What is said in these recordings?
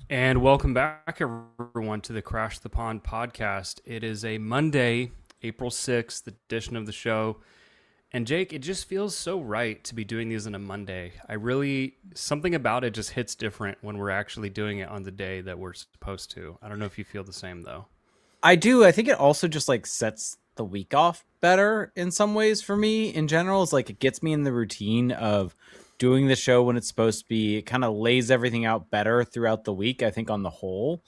And welcome back, everyone, to the Crash the Pond podcast. It is a Monday, April 6th edition of the show. And Jake, it just feels so right to be doing these on a Monday. Something about it just hits different when we're actually doing it on the day that we're supposed to. I don't know if you feel the same, though. I do. I think it also just like sets the week off better in some ways for me in general. It's like it gets me in the routine of doing the show when it's supposed to be. It kind of lays everything out better throughout the week, I think, on the whole.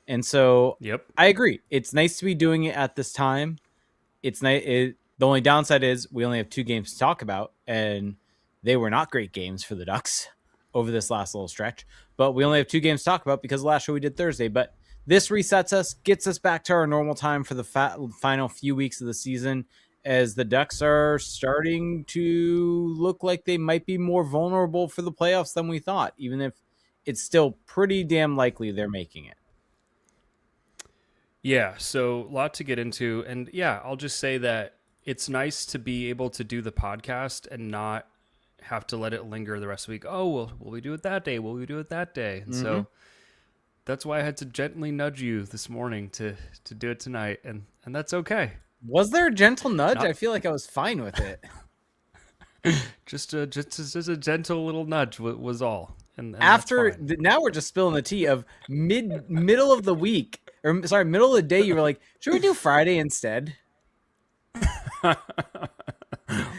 And so Yep. I agree. It's nice to be doing it at this time. It's nice. The only downside is we only have two games to talk about, and they were not great games for the Ducks over this last little stretch. But we only have two games to talk about because the last show we did Thursday. But this resets us, gets us back to our normal time for the final few weeks of the season, as the Ducks are starting to look like they might be more vulnerable for the playoffs than we thought, even if it's still pretty damn likely they're making it. Yeah, so a lot to get into. And yeah, I'll just say that it's nice to be able to do the podcast and not have to let it linger the rest of the week. Oh, well, will we do it that day? Will we do it that day? And Mm-hmm. so that's why I had to gently nudge you this morning to do it tonight, and that's okay. Was there a gentle nudge? I Not feel like I was fine with it. just a gentle little nudge was all, and that's After fine. now, we're just spilling the tea of middle of the week, or sorry, middle of the day. You were like, should we do Friday instead?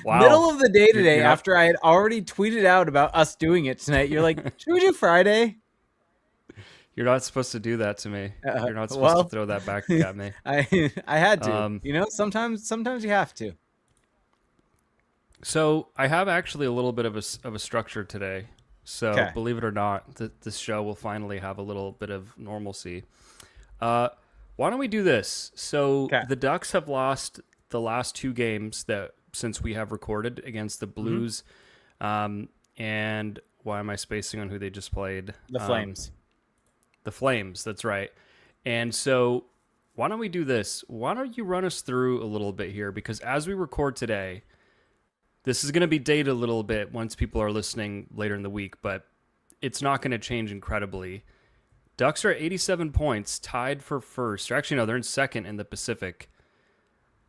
Wow, Middle of the day today, you're not after I had already tweeted out about us doing it tonight, you're like, should we do Friday? you're not supposed to do that to me. You're not supposed to Well, throw that back at me. I had to. Um, Sometimes you have to. so I have actually a little bit of a structure today. So Okay. believe it or not, this show will finally have a little bit of normalcy. Uh, why don't we do this? So Okay. the Ducks have lost the last two games that since we have recorded against the hmm Blues, and why am I spacing on who they just played? The Flames. The Flames. That's right. And so why don't we do this? Why don't you run us through a little bit here? Because as we record today, this is going to be dated a little bit once people are listening later in the week, but it's not going to change incredibly. Ducks are at 87 points, tied for first. Or actually, no, they're in second in the Pacific.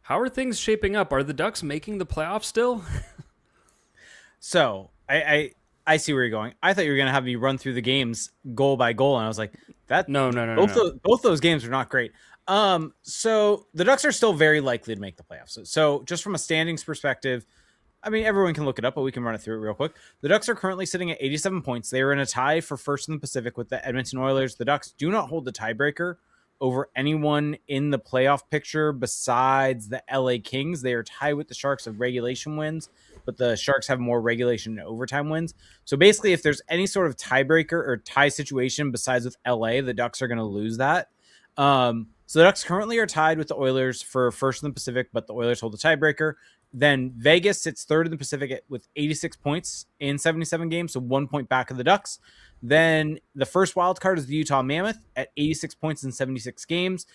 How are things shaping up? Are the Ducks making the playoffs still? So I see where you're going. I thought you were gonna have me run through the games goal by goal, and I was like, that No, no, no, no, no. both those games are not great. So the Ducks are still very likely to make the playoffs. So just from a standings perspective, I mean, everyone can look it up, but we can run it through it real quick. The Ducks are currently sitting at 87 points. They are in a tie for first in the Pacific with the Edmonton Oilers. The Ducks do not hold the tiebreaker over anyone in the playoff picture besides the LA Kings. They are tied with the Sharks of regulation wins, but the Sharks have more regulation and overtime wins. So basically, if there's any sort of tiebreaker or tie situation besides with LA, the Ducks are going to lose that. So the Ducks currently are tied with the Oilers for first in the Pacific, but the Oilers hold the tiebreaker. Then Vegas sits third in the Pacific with 86 points in 77 games, so 1 point back of the Ducks. Then the first wild card is the Utah Mammoth at 86 points in 76 games.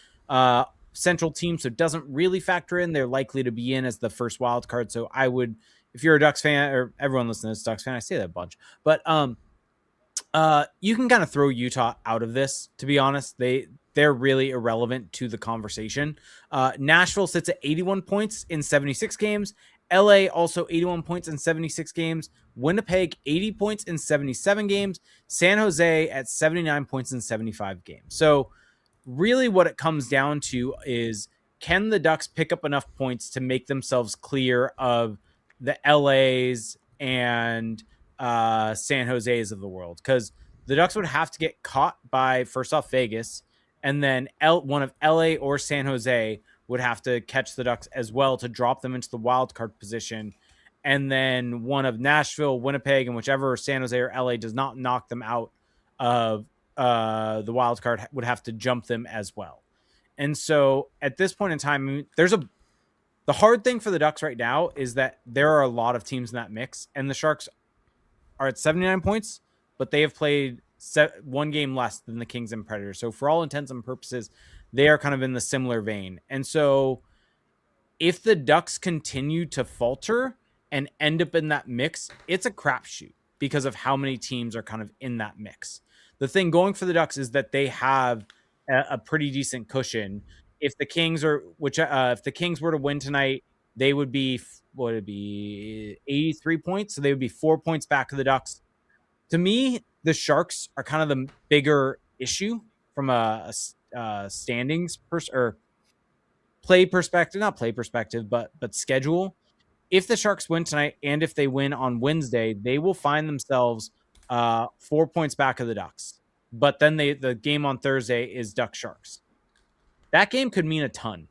Central team, so it doesn't really factor in. They're likely to be in as the first wild card. So I would, if you're a Ducks fan, or everyone listening to this Ducks fan, I say that a bunch, but you can kind of throw Utah out of this. To be honest, they're really irrelevant to the conversation. Nashville sits at 81 points in 76 games. LA also 81 points in 76 games. Winnipeg 80 points in 77 games. San Jose at 79 points in 75 games. So really what it comes down to is, can the Ducks pick up enough points to make themselves clear of the LAs and San Jose's of the world? Because the Ducks would have to get caught by, first off, Vegas, and then one of LA or San Jose would have to catch the Ducks as well to drop them into the wild card position. And then one of Nashville, Winnipeg, and whichever San Jose or LA does not knock them out of the wild card would have to jump them as well. And so at this point in time, the hard thing for the Ducks right now is that there are a lot of teams in that mix, and the Sharks are at 79 points, but they have played one game less than the Kings and Predators. So for all intents and purposes, they are kind of in the similar vein. And so if the Ducks continue to falter and end up in that mix, it's a crapshoot because of how many teams are kind of in that mix. The thing going for the Ducks is that they have a pretty decent cushion. If the Kings if the Kings were to win tonight, they would be, what would it be, 83 points. So they would be 4 points back of the Ducks. To me, the Sharks are kind of the bigger issue from a standings or play perspective, not play perspective, but schedule. If the Sharks win tonight and if they win on Wednesday, they will find themselves 4 points back of the Ducks. But then the game on Thursday is Ducks Sharks. That game could mean a ton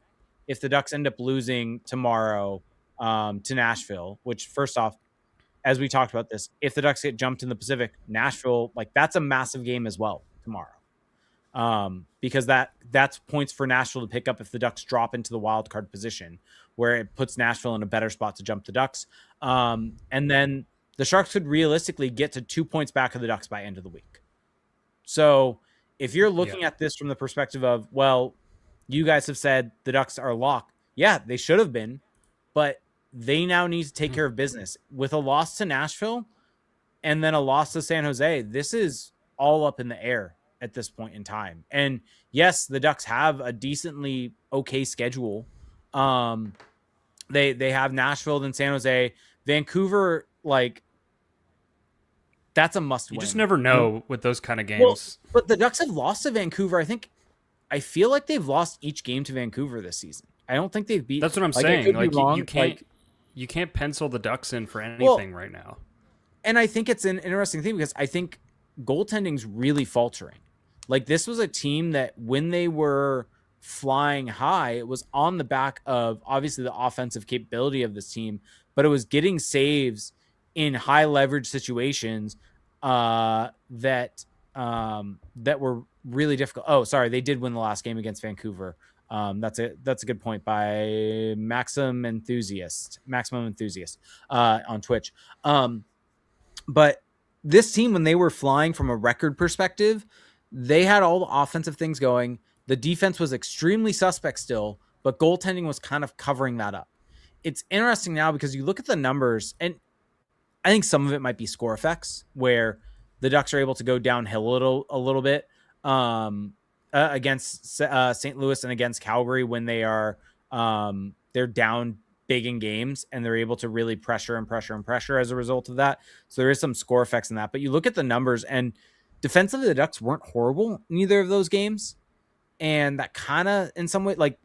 if the Ducks end up losing tomorrow to Nashville, which, first off, as we talked about this, if the Ducks get jumped in the Pacific, Nashville, like, that's a massive game as well tomorrow. Because that's points for Nashville to pick up if the Ducks drop into the wild card position, where it puts Nashville in a better spot to jump the Ducks. And then the Sharks could realistically get to 2 points back of the Ducks by end of the week. So if you're looking at this from the perspective of, well, you guys have said the Ducks are locked. Yeah, they should have been, but they now need to take care of business. With a loss to Nashville and then a loss to San Jose, this is all up in the air at this point in time. And yes, the Ducks have a decently okay schedule. They have Nashville, then San Jose, Vancouver. Like, that's a must win. You just never know with those kind of games. Well, but the Ducks have lost to Vancouver. I feel like they've lost each game to Vancouver this season. I don't think they've beat. That's what I'm saying. Like, you can't pencil the Ducks in for anything right now. And I think it's an interesting thing because I think goaltending's really faltering. Like, this was a team that when they were flying high, it was on the back of obviously the offensive capability of this team, but it was getting saves in high leverage situations that were really difficult. Oh, sorry, they did win the last game against Vancouver. That's a good point by Maximum Enthusiast on Twitch. But this team, when they were flying from a record perspective, they had all the offensive things going. The defense was extremely suspect still, but goaltending was kind of covering that up. It's interesting now because you look at the numbers, and I think some of it might be score effects, where the Ducks are able to go downhill a little bit against St. Louis and against Calgary when they are they're down big in games, and they're able to really pressure as a result of that. So there is some score effects in that. But you look at the numbers, and defensively, the Ducks weren't horrible in either of those games. And that kind of, in some way, like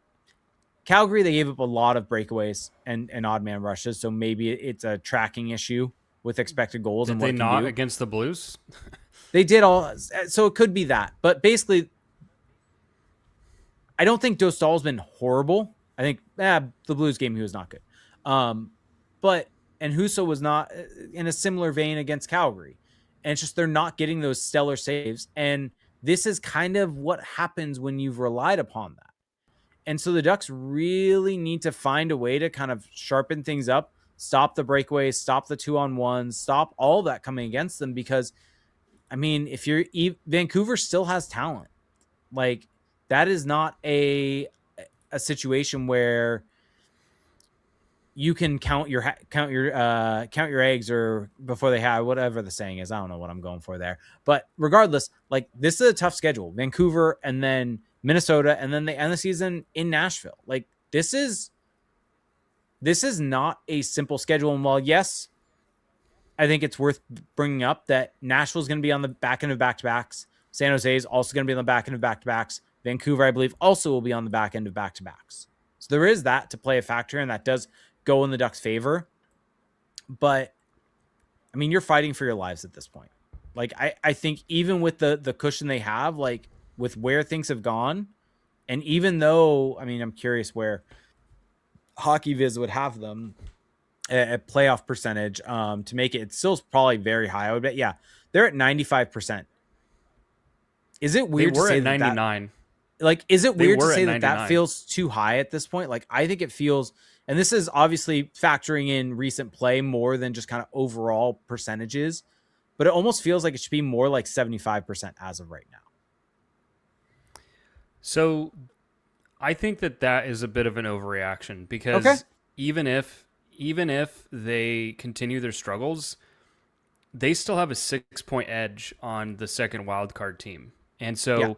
Calgary, they gave up a lot of breakaways and odd man rushes. So maybe it's a tracking issue with expected goals. Did they not against the Blues? They did all. So it could be that. But basically, I don't think Dostal's been horrible. I think the Blues game, he was not good. And Husso was not in a similar vein against Calgary. And it's just they're not getting those stellar saves. And this is kind of what happens when you've relied upon that. And so the Ducks really need to find a way to kind of sharpen things up, stop the breakaways, stop the 2-on-1s, stop all that coming against them. Because, I mean, Vancouver still has talent. Like, that is not a situation where you can count your eggs or before they have, whatever the saying is. I don't know what I'm going for there, but regardless, like, this is a tough schedule. Vancouver and then Minnesota, and then they end the season in Nashville. Like, this is not a simple schedule. And while, yes, I think it's worth bringing up that Nashville is going to be on the back end of back-to-backs. San Jose is also going to be on the back end of back-to-backs. Vancouver, I believe, also will be on the back end of back-to-backs. So there is that to play a factor, and that does go in the Ducks' favor. But, I mean, you're fighting for your lives at this point. Like, I think even with the cushion they have, like, with where things have gone, and even though, I mean, I'm curious where Hockey Viz would have them at playoff percentage to make it. It's still probably very high. I would bet, yeah, they're at 95%. Is it weird to say 99? Like, is it weird to say that feels too high at this point? Like, I think it feels, and this is obviously factoring in recent play more than just kind of overall percentages, but it almost feels like it should be more like 75% as of right now. So I think that is a bit of an overreaction because even if they continue their struggles, they still have a 6 point edge on the second wild card team, and Yeah. so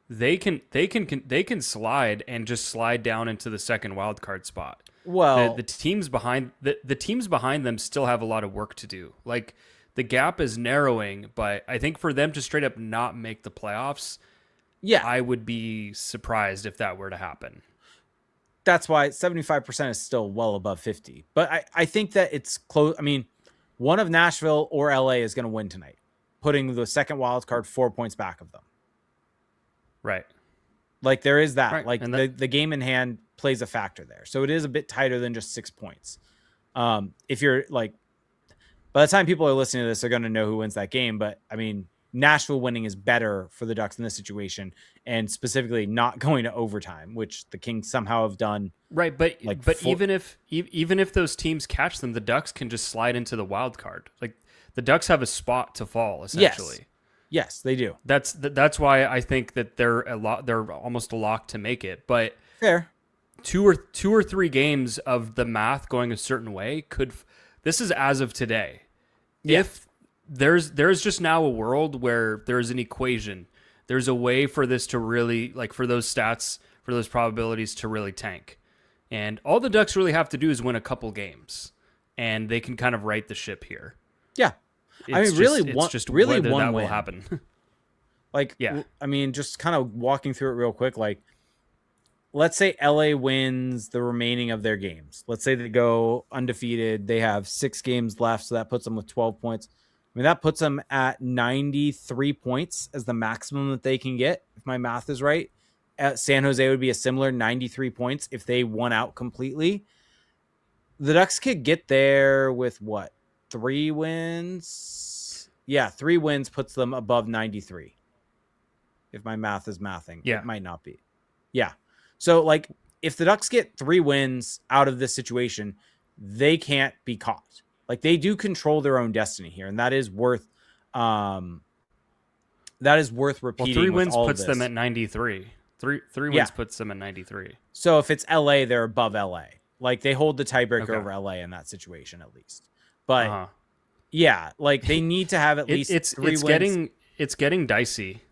they can slide and just slide down into the second wild card spot. The Well, teams behind the teams behind them still have a lot of work to do. Like the gap is narrowing, but I think for them to straight up not make the playoffs, yeah, I would be surprised if that were to happen. that's why 75% is still well above 50. But I think that it's close. I mean, one of Nashville or LA is going to win tonight, putting the second wild card 4 points back of them. Right. Like there is that. Right. Like And the game in hand plays a factor there. So it is a bit tighter than just 6 points. If you're like, by the time people are listening to this, they're going to know who wins that game. But I mean, Nashville winning is better for the Ducks in this situation, and specifically not going to overtime, which the Kings somehow have done. right, but Like even if those teams catch them, the Ducks can just slide into the wild card. Like the Ducks have a spot to fall essentially. Yes, they do. That's why I think that they're almost a lock to make it. But Fair. two or three games of the math going a certain way could. This is as of today. Yeah. If there's just now a world where there's an equation, there's a way for this to really, like, for those stats, for those probabilities to really tank, and all the Ducks really have to do is win a couple games, and they can kind of right the ship here. Yeah. I mean, It's just really whether one that will win. happen. Like, Yeah. I mean, just kind of walking through it real quick. Like, let's say LA wins the remaining of their games. Let's say they go undefeated. They have 6 games left, so that puts them with 12 points. I mean, that puts them at 93 points as the maximum that they can get, if my math is right. At San Jose would be a similar 93 points if they won out completely. The Ducks could get there with what? 3 wins? Yeah, 3 wins puts them above 93. If my math is mathing. Yeah. It might not be. Yeah. So, like, if the Ducks get 3 wins out of this situation, they can't be caught. Like, they do control their own destiny here, and that is worth repeating. Well, 3 wins with puts them at 93. Three wins puts them at 93. So if it's LA, they're above LA. Like, they hold the tiebreaker Okay. over LA in that situation, at least. But yeah, like, they need to have at least it's 3 it's wins. getting dicey.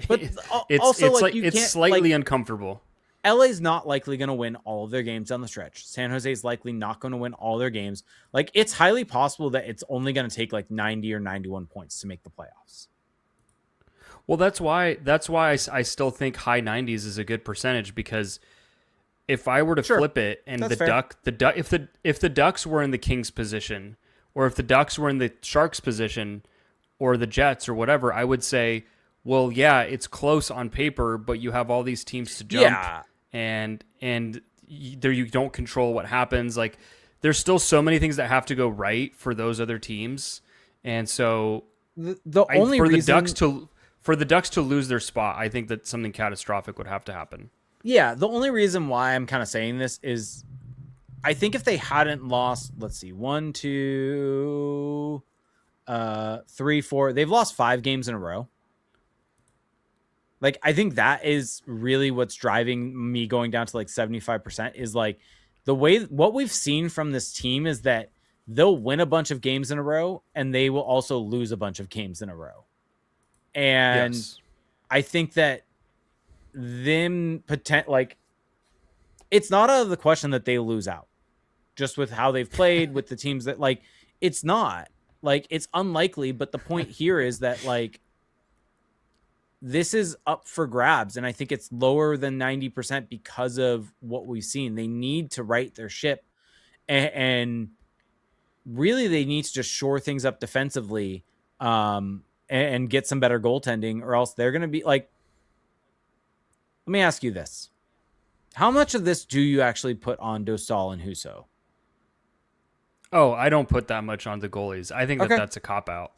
But It's also, it's like, like you it's can't, slightly like, uncomfortable. LA's not likely going to win all of their games down the stretch. San Jose's likely not going to win all their games. Like, it's highly possible that it's only going to take like 90 or 91 points to make the playoffs. Well, that's why I still think high 90s is a good percentage, because if I were to flip it and That's fair. if the Ducks were in the Kings position, or if the Ducks were in the Sharks position, or the Jets or whatever, I would say, well, yeah, it's close on paper, but you have all these teams to jump. Yeah. And there you don't control what happens. Like, there's still so many things that have to go right for those other teams, and so for the Ducks to lose their spot, I think that something catastrophic would have to happen. Yeah, the only reason why I'm kind of saying this is I think if they hadn't lost, let's see, 1, 2, 3, 4, they've lost 5 games in a row. Like, I think that is really what's driving me going down to like 75% is like what we've seen from this team is that they'll win a bunch of games in a row and they will also lose a bunch of games in a row. And Yes. I think that like, it's not out of the question that they lose out just with how they've played with the teams that, like, it's not like, it's unlikely, but the point here is that, like, this is up for grabs, and I think it's lower than 90% because of what we've seen. They need to right their ship, and really they need to just shore things up defensively, and get some better goaltending, or else they're going to be like, let me ask you this. How much of this do you actually put on Dostal and Husso? Oh, I don't put that much on the goalies. I think Okay. that's a cop out.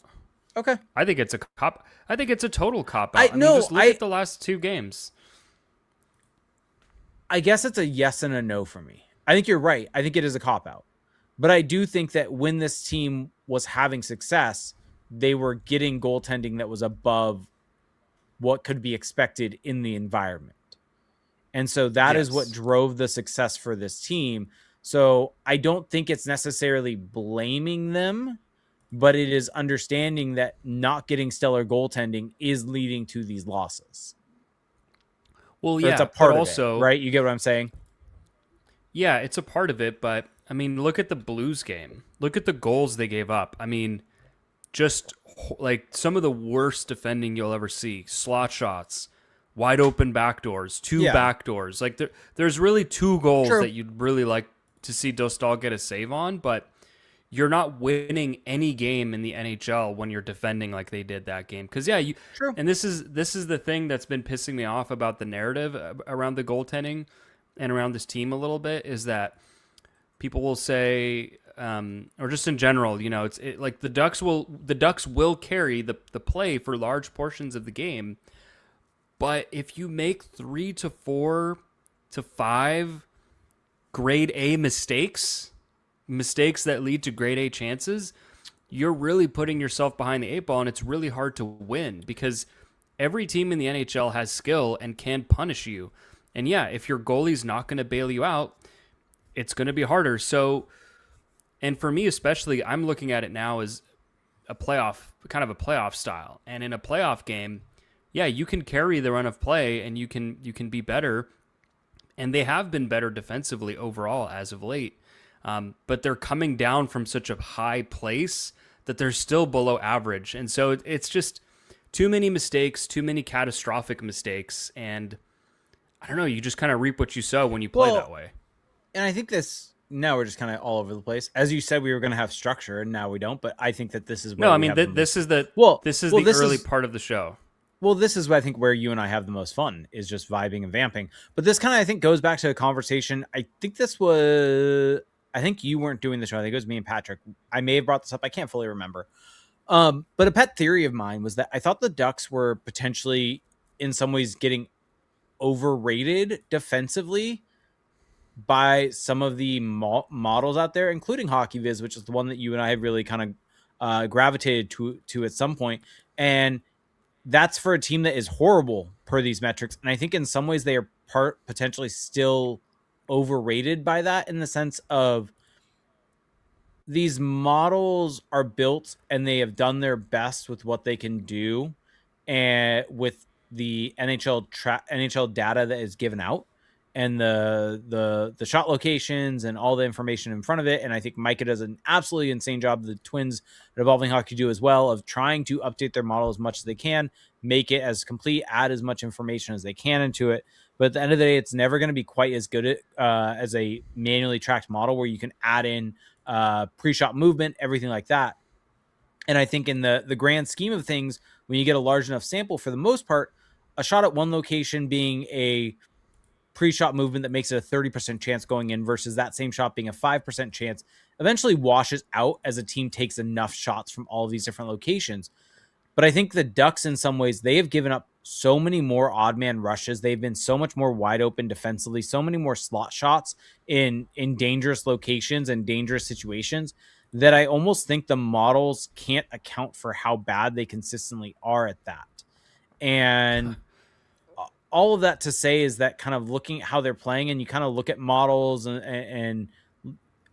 Okay. I think it's a total cop out. Just look at the last 2 games. I guess it's a yes and a no for me. I think you're right. I think it is a cop out. But I do think that when this team was having success, they were getting goaltending that was above what could be expected in the environment. And so that is what drove the success for this team. So I don't think it's necessarily blaming them, but it is understanding that not getting stellar goaltending is leading to these losses. Well, Or it's a yeah, but part of it, also, right? You get what I'm saying? yeah, it's a part of it. But I mean, look at the Blues game. Look at the goals they gave up. I mean, just like some of the worst defending you'll ever see. Slot shots, wide open backdoors, two Yeah, backdoors. Like there's really two goals true. that you'd really like to see Dostal get a save on, but you're not winning any game in the NHL when you're defending like they did that game. Because yeah, you True. and this is the thing that's been pissing me off about the narrative around the goaltending and around this team a little bit is that people will say, or just in general, like the Ducks will carry the play for large portions of the game, but if you make 3 to 4 to 5 grade A mistakes that lead to grade A chances, you're really putting yourself behind the 8 ball, and it's really hard to win because every team in the NHL has skill and can punish you. And yeah, if your goalie's not going to bail you out, it's going to be harder. So, and for me especially, I'm looking at it now as kind of a playoff style. And in a playoff game, yeah, you can carry the run of play and you can be better. And they have been better defensively overall as of late. But they're coming down from such a high place that they're still below average. And so it's just too many mistakes, too many catastrophic mistakes. And I don't know, you just kind of reap what you sow when you play that way. And I think now we're just kind of all over the place. As you said, we were going to have structure, and now we don't. But I think that this is where this is the early part of the show. Well, this is, I think, where you and I have the most fun is just vibing and vamping. But this kind of, I think, goes back to a conversation. I think you weren't doing the show. I think it was me and Patrick. I may have brought this up. I can't fully remember. But a pet theory of mine was that I thought the Ducks were potentially, in some ways, getting overrated defensively by some of the models out there, including HockeyViz, which is the one that you and I have really kind of gravitated to at some point. And that's for a team that is horrible per these metrics. And I think in some ways they are potentially still overrated by that, in the sense of these models are built and they have done their best with what they can do and with the NHL data that is given out and the shot locations and all the information in front of it. And I think Micah does an absolutely insane job. The Twins at Evolving Hockey do as well, of trying to update their model as much as they can, make it as complete, add as much information as they can into it. But at the end of the day, it's never going to be quite as good as a manually tracked model where you can add in pre-shot movement, everything like that. And I think in the grand scheme of things, when you get a large enough sample, for the most part, a shot at one location being a pre-shot movement that makes it a 30% chance going in versus that same shot being a 5% chance eventually washes out as a team takes enough shots from all of these different locations. But I think the Ducks, in some ways, they have given up so many more odd man rushes. They've been so much more wide open defensively, so many more slot shots in dangerous locations and dangerous situations, that I almost think the models can't account for how bad they consistently are at that. And all of that to say is that, kind of looking at how they're playing, and you kind of look at models and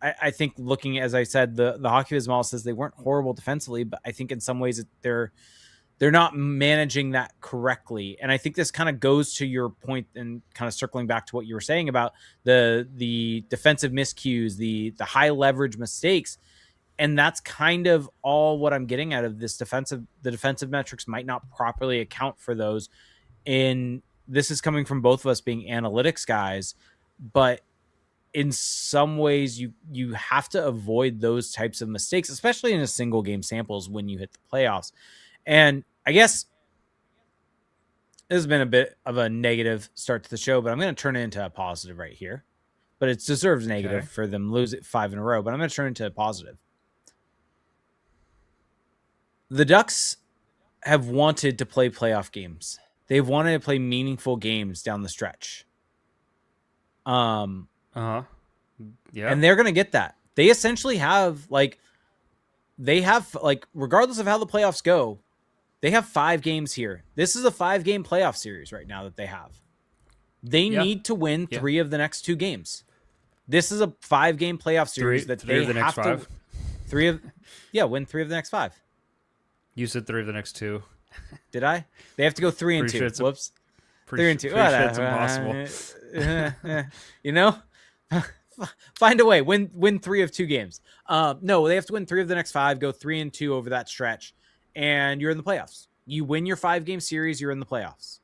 I think looking, as I said, the HockeyViz model says they weren't horrible defensively, but I think in some ways they're not managing that correctly. And I think this kind of goes to your point, and kind of circling back to what you were saying about the defensive miscues, the high leverage mistakes. And that's kind of all what I'm getting out of this the defensive metrics might not properly account for those. And this is coming from both of us being analytics guys, but in some ways you have to avoid those types of mistakes, especially in a single game samples when you hit the playoffs. And I guess this has been a bit of a negative start to the show, but I'm going to turn it into a positive right here. But it's deserved negative for them lose it 5 in a row, but I'm going to turn it into a positive. The Ducks have wanted to play playoff games. They've wanted to play meaningful games down the stretch. Yeah. And they're going to get that. They essentially have regardless of how the playoffs go, they have 5 games here. This is a 5-game playoff series right now that they have. They need to win 3 of the next 2 games. This is a 5-game playoff series that they have to. win 3 of the next 5. You said 3 of the next 2. Did I? They have to go 3 and Pretty 2. sure it's Whoops. pretty 3 and 2. pretty sure it's impossible. You know, find a way. Win 3 of 2 games. No, they have to win 3 of the next 5. Go 3 and 2 over that stretch, and you're in the playoffs. You win your 5-game series, you're in the playoffs.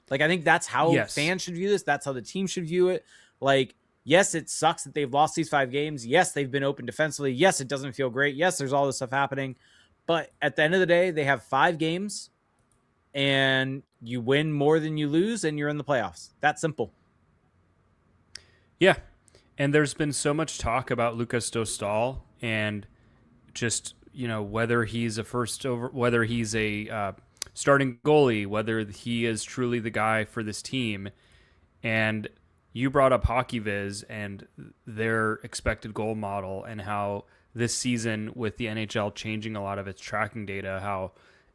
Like, I think that's how fans should view this. That's how the team should view it. Like, yes, it sucks that they've lost these 5 games. Yes, they've been open defensively. Yes, it doesn't feel great. Yes, there's all this stuff happening. But at the end of the day, they have 5 games, and you win more than you lose, and you're in the playoffs. That's simple. Yeah. And there's been so much talk about Lukas Dostal and just, whether he's whether he's a starting goalie, whether he is truly the guy for this team. And you brought up HockeyViz and their expected goal model, and how this season with the NHL changing a lot of its tracking data, how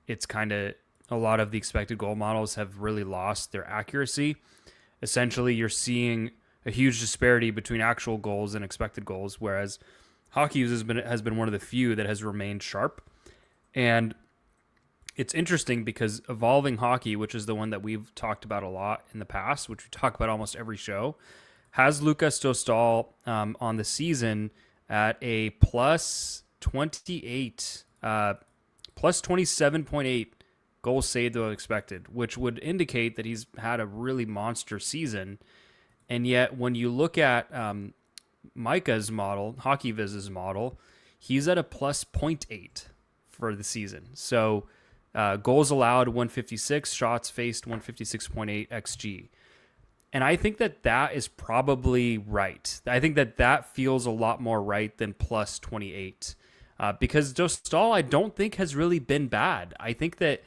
it's kind of a lot of the expected goal models have really lost their accuracy. Essentially, you're seeing a huge disparity between actual goals and expected goals, whereas HockeyViz has been one of the few that has remained sharp. And it's interesting because Evolving Hockey, which is the one that we've talked about a lot in the past, which we talk about almost every show, has Lukas Dostal on the season at a plus 28, plus 27.8 goals saved though expected, which would indicate that he's had a really monster season. And yet when you look at Micah's model, HockeyViz's model, he's at a plus 0.8 for the season. So goals allowed 156, shots faced 156.8 XG. And I think that is probably right. I think that feels a lot more right than plus 28. Because Dostal, I don't think has really been bad. I think that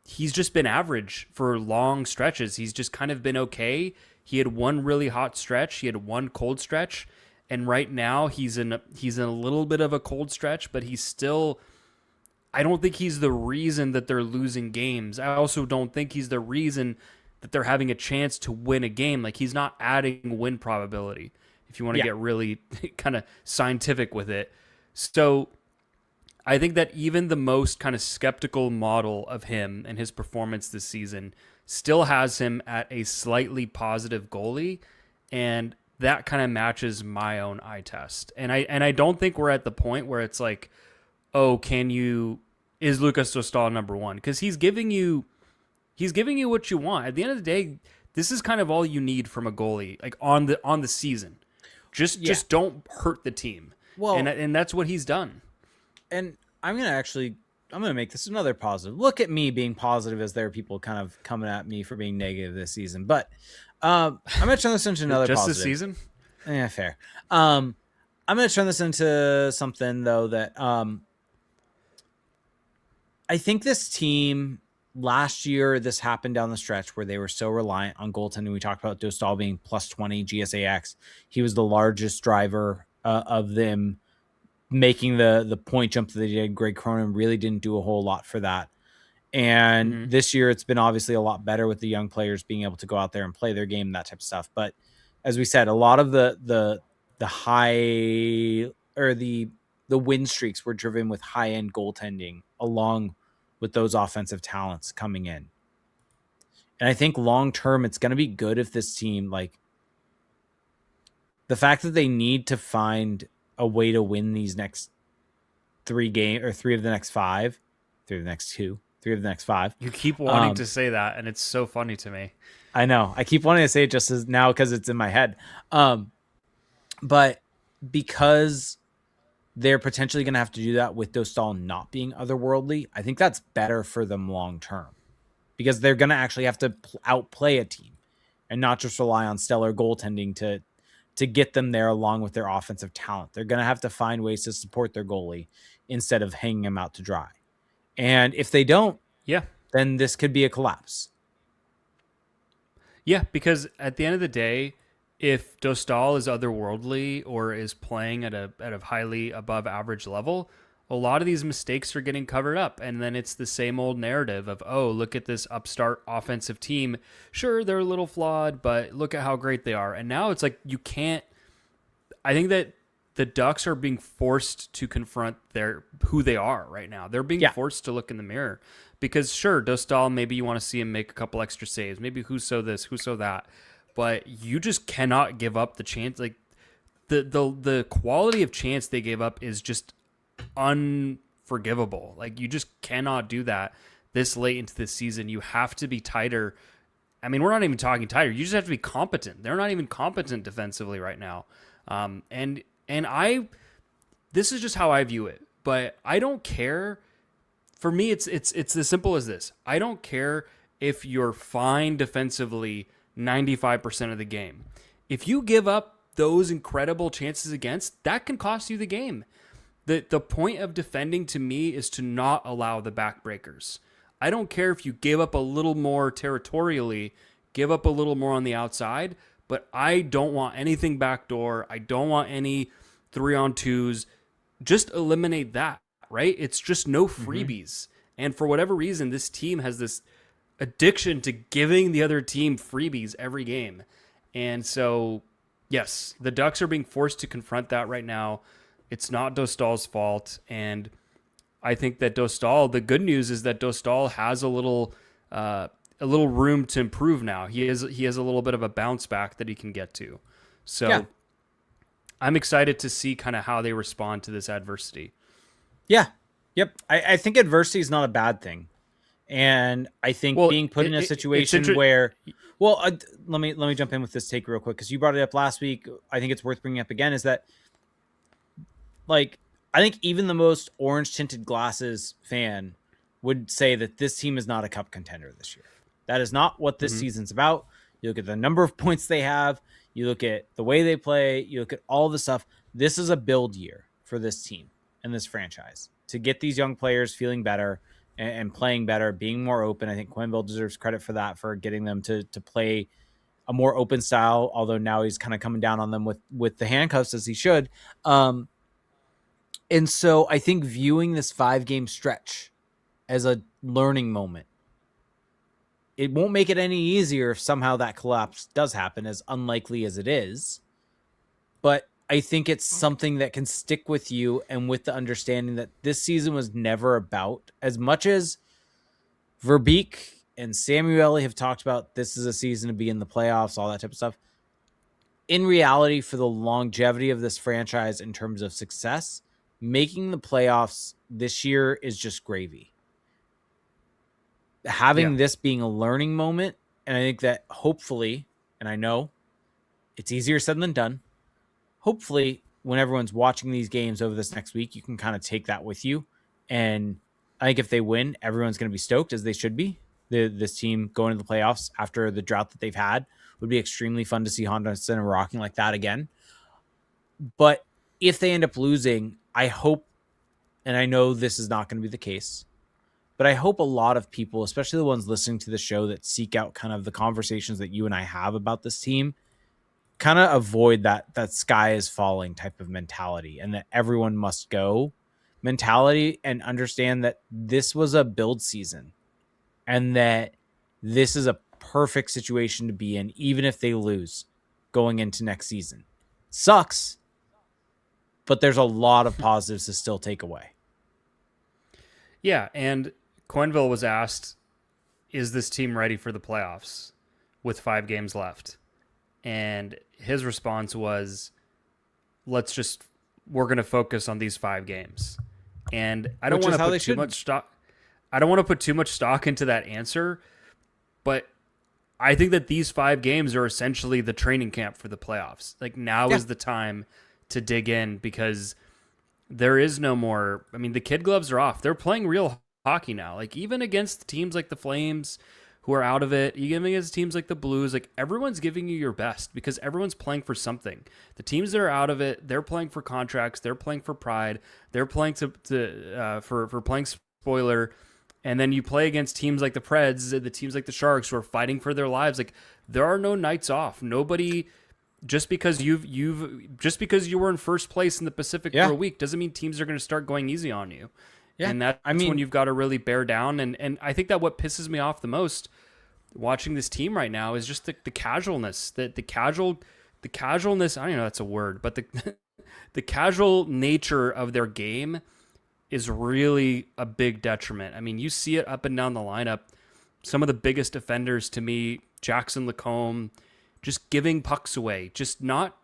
he's just been average for long stretches. He's just kind of been okay. He had one really hot stretch. He had one cold stretch. And right now he's in a little bit of a cold stretch, but he's still... I don't think he's the reason that they're losing games. I also don't think he's the reason that they're having a chance to win a game. Like, he's not adding win probability, if you want to get really kind of scientific with it. So I think that even the most kind of skeptical model of him and his performance this season still has him at a slightly positive goalie, and that kind of matches my own eye test. And I don't think we're at the point where it's like, oh, is Lukas Dostal number 1? Because he's giving you what you want. At the end of the day, this is kind of all you need from a goalie, like on the season. Just don't hurt the team. Well, and that's what he's done. And I'm gonna make this another positive. Look at me being positive, as there are people kind of coming at me for being negative this season. But I'm gonna turn this into another just positive. This season. Yeah, fair. I'm gonna turn this into something though that I think this team last year, this happened down the stretch where they were so reliant on goaltending. We talked about Dostal being plus 20 GSAX. He was the largest driver of them making the point jump that they did. Greg Cronin really didn't do a whole lot for that. And this year it's been obviously a lot better with the young players being able to go out there and play their game, that type of stuff. But as we said, a lot of the high or the win streaks were driven with high end goaltending along with those offensive talents coming in. And I think long term, it's going to be good if this team, like, the fact that they need to find a way to win these next 3 games, or 3 of the next 5, 3 of the next 2, 3 of the next 5. You keep wanting to say that, and it's so funny to me. I know. I keep wanting to say it just as now because it's in my head. But because they're potentially going to have to do that with Dostal not being otherworldly, I think that's better for them long term, because they're going to actually have to outplay a team and not just rely on stellar goaltending to get them there along with their offensive talent. They're going to have to find ways to support their goalie instead of hanging him out to dry. And if they don't, then this could be a collapse. Yeah, because at the end of the day, if Dostal is otherworldly or is playing at a highly above average level, a lot of these mistakes are getting covered up. And then it's the same old narrative of, oh, look at this upstart offensive team. Sure, they're a little flawed, but look at how great they are. And now it's like, you can't, I think that the Ducks are being forced to confront who they are right now. They're being forced to look in the mirror because sure, Dostal, maybe you want to see him make a couple extra saves, maybe Husso this, Husso that, but you just cannot give up the chance. Like the quality of chance they gave up is just unforgivable. Like you just cannot do that this late into the season. You have to be tighter. I mean, we're not even talking tighter. You just have to be competent. They're not even competent defensively right now. And this is just how I view it, but I don't care. For me, it's as simple as this. I don't care if you're fine defensively 95% of the game. If you give up those incredible chances against, that can cost you the game. The point of defending to me is to not allow the backbreakers. I don't care if you give up a little more territorially, give up a little more on the outside, but I don't want anything backdoor. I don't want any 3-on-2s. Just eliminate that, right? It's just no freebies. And for whatever reason, this team has this addiction to giving the other team freebies every game. And so, yes, the Ducks are being forced to confront that right now. It's not Dostal's fault. And I think that Dostal, the good news is that Dostal has a little room to improve now. He has a little bit of a bounce back that he can get to. So I'm excited to see kind of how they respond to this adversity. Yeah. Yep. I think adversity is not a bad thing. And I think being put in a situation where, let me jump in with this take real quick, because you brought it up last week. I think it's worth bringing up again, is that, like, I think even the most orange tinted glasses fan would say that this team is not a cup contender this year. That is not what this season's about. You look at the number of points they have, you look at the way they play, you look at all the stuff. This is a build year for this team and this franchise to get these young players feeling better and playing better, being more open. I think Quenneville deserves credit for that, for getting them to play a more open style, although now he's kind of coming down on them with the handcuffs, as he should. And so I think viewing this 5-game stretch as a learning moment, it won't make it any easier if somehow that collapse does happen, as unlikely as it is. But I think it's something that can stick with you, and with the understanding that this season was never about, as much as Verbeek and Samueli have talked about, this is a season to be in the playoffs, all that type of stuff. In reality, for the longevity of this franchise in terms of success, making the playoffs this year is just gravy. Having this being a learning moment, and I think that hopefully, and I know it's easier said than done, hopefully when everyone's watching these games over this next week, you can kind of take that with you. And I think if they win, everyone's going to be stoked, as they should be. This team going to the playoffs after the drought that they've had would be extremely fun to see Honda Center rocking like that again. But if they end up losing, I hope, and I know this is not going to be the case, but I hope a lot of people, especially the ones listening to the show that seek out kind of the conversations that you and I have about this team, kind of avoid that sky is falling type of mentality, and that everyone must go mentality, and understand that this was a build season and that this is a perfect situation to be in, even if they lose going into next season. Sucks, but there's a lot of positives to still take away. Yeah, and Quenneville was asked, is this team ready for the playoffs with 5 games left? And his response was, we're going to focus on these 5 games. And I don't want to put too much stock. I don't want to put too much stock into that answer, but I think that these 5 games are essentially the training camp for the playoffs. Like, now is the time to dig in, because there is no more. I mean, the kid gloves are off. They're playing real hockey now. Like, even against teams like the Flames, who are out of it, even against teams like the Blues, like, everyone's giving you your best, because everyone's playing for something. The teams that are out of it, they're playing for contracts, they're playing for pride, they're playing for playing spoiler. And then you play against teams like the Preds, the teams like the Sharks, who are fighting for their lives. Like, there are no nights off. Nobody, just because you were in first place in the Pacific for a week, doesn't mean teams are going to start going easy on you. Yeah. And that's when you've got to really bear down. And I think that what pisses me off the most watching this team right now is just the casualness, the casualness. I don't know if that's a word, but the casual nature of their game is really a big detriment. I mean, you see it up and down the lineup. Some of the biggest offenders to me, Jackson Lacombe, just giving pucks away, just not,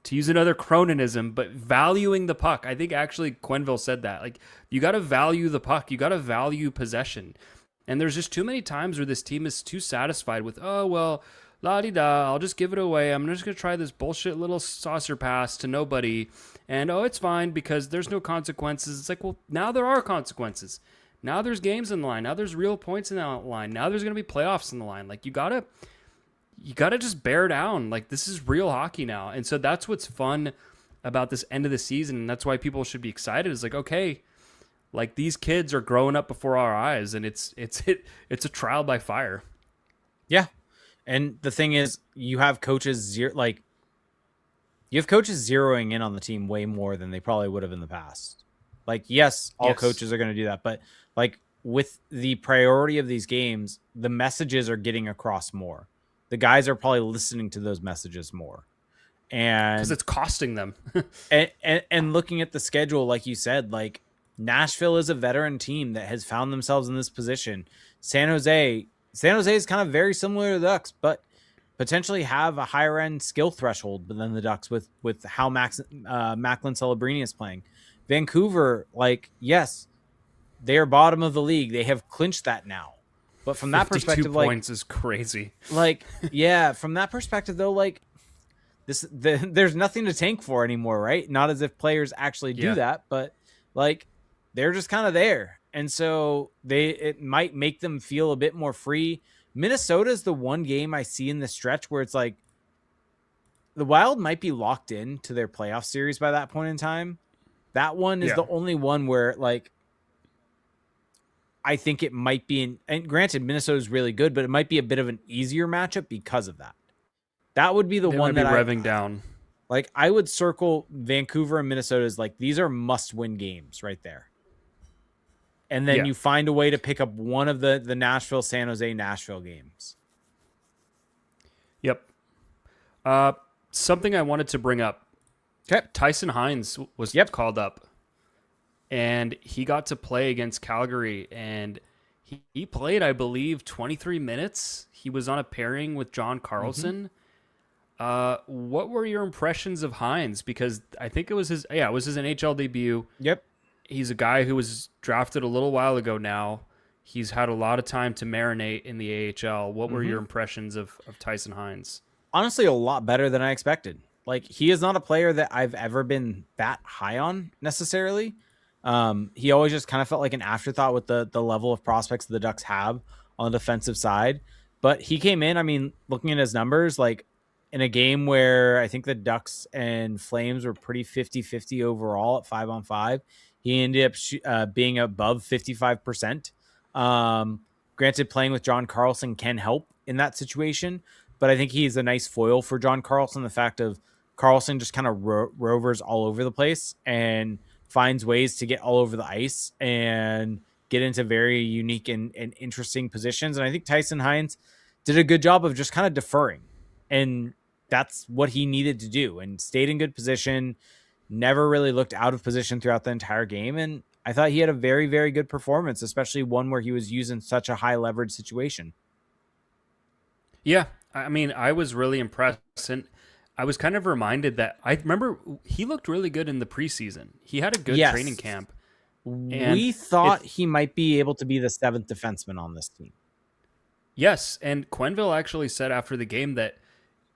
to use another Croninism, but valuing the puck. I think actually Quenneville said that. Like, you got to value the puck. You got to value possession. And there's just too many times where this team is too satisfied with, oh, well, la-di-da, I'll just give it away. I'm just going to try this bullshit little saucer pass to nobody. And, oh, it's fine because there's no consequences. It's like, well, now there are consequences. Now there's games in the line. Now there's real points in the line. Now there's going to be playoffs in the line. Like, you gotta just bear down. Like, this is real hockey now. And so that's what's fun about this end of the season. And that's why people should be excited. It's like, okay, like, these kids are growing up before our eyes, and it's a trial by fire. Yeah. And the thing is, you have coaches zeroing in on the team way more than they probably would have in the past. Like, yes, all coaches are going to do that, but like, with the priority of these games, the messages are getting across more. The guys are probably listening to those messages more. And because it's costing them. and looking at the schedule, like you said, like, Nashville is a veteran team that has found themselves in this position. San Jose is kind of very similar to the Ducks, but potentially have a higher end skill threshold than the Ducks with how Macklin Celebrini is playing. Vancouver, like, yes, they are bottom of the league. They have clinched that now. But from that perspective, points is crazy. Like, yeah, from that perspective though, like, there's nothing to tank for anymore, right? Not as if players actually do that, but like, they're just kind of there. And so it might make them feel a bit more free. Minnesota is the one game I see in the stretch where it's like the Wild might be locked in to their playoff series by that point in time. That one is the only one where, like, I think it might be and granted, Minnesota is really good, but it might be a bit of an easier matchup because of that. That would be the one that revving down. Like, I would circle Vancouver and Minnesota as like, these are must-win games right there. And then you find a way to pick up one of the Nashville, San Jose, Nashville games. Yep. Something I wanted to bring up. Okay. Tyson Hines was called up, and he got to play against Calgary, and he played, I believe, 23 minutes. He was on a pairing with John Carlson. What were your impressions of Hines? Because I think it was his NHL debut. Yep. He's a guy who was drafted a little while ago now. He's had a lot of time to marinate in the AHL. What were your impressions of Tyson Hines? Honestly, a lot better than I expected. Like, he is not a player that I've ever been that high on necessarily. He always just kind of felt like an afterthought with the level of prospects the Ducks have on the defensive side. But he came in, I mean, looking at his numbers, like, in a game where I think the Ducks and Flames were pretty 50-50 overall at 5-on-5. He ended up being above 55%. Granted, playing with John Carlson can help in that situation, but I think he's a nice foil for John Carlson. The fact of Carlson just kind of rovers all over the place and finds ways to get all over the ice and get into very unique and interesting positions. And I think Tyson Hines did a good job of just kind of deferring. And that's what he needed to do, and stayed in good position, never really looked out of position throughout the entire game. And I thought he had a very, very good performance, especially one where he was using such a high leverage situation. Yeah. I mean, I was really impressed, and I was kind of reminded that I remember he looked really good in the preseason. He had a good training camp. We thought he might be able to be the seventh defenseman on this team. Yes. And Quenneville actually said after the game that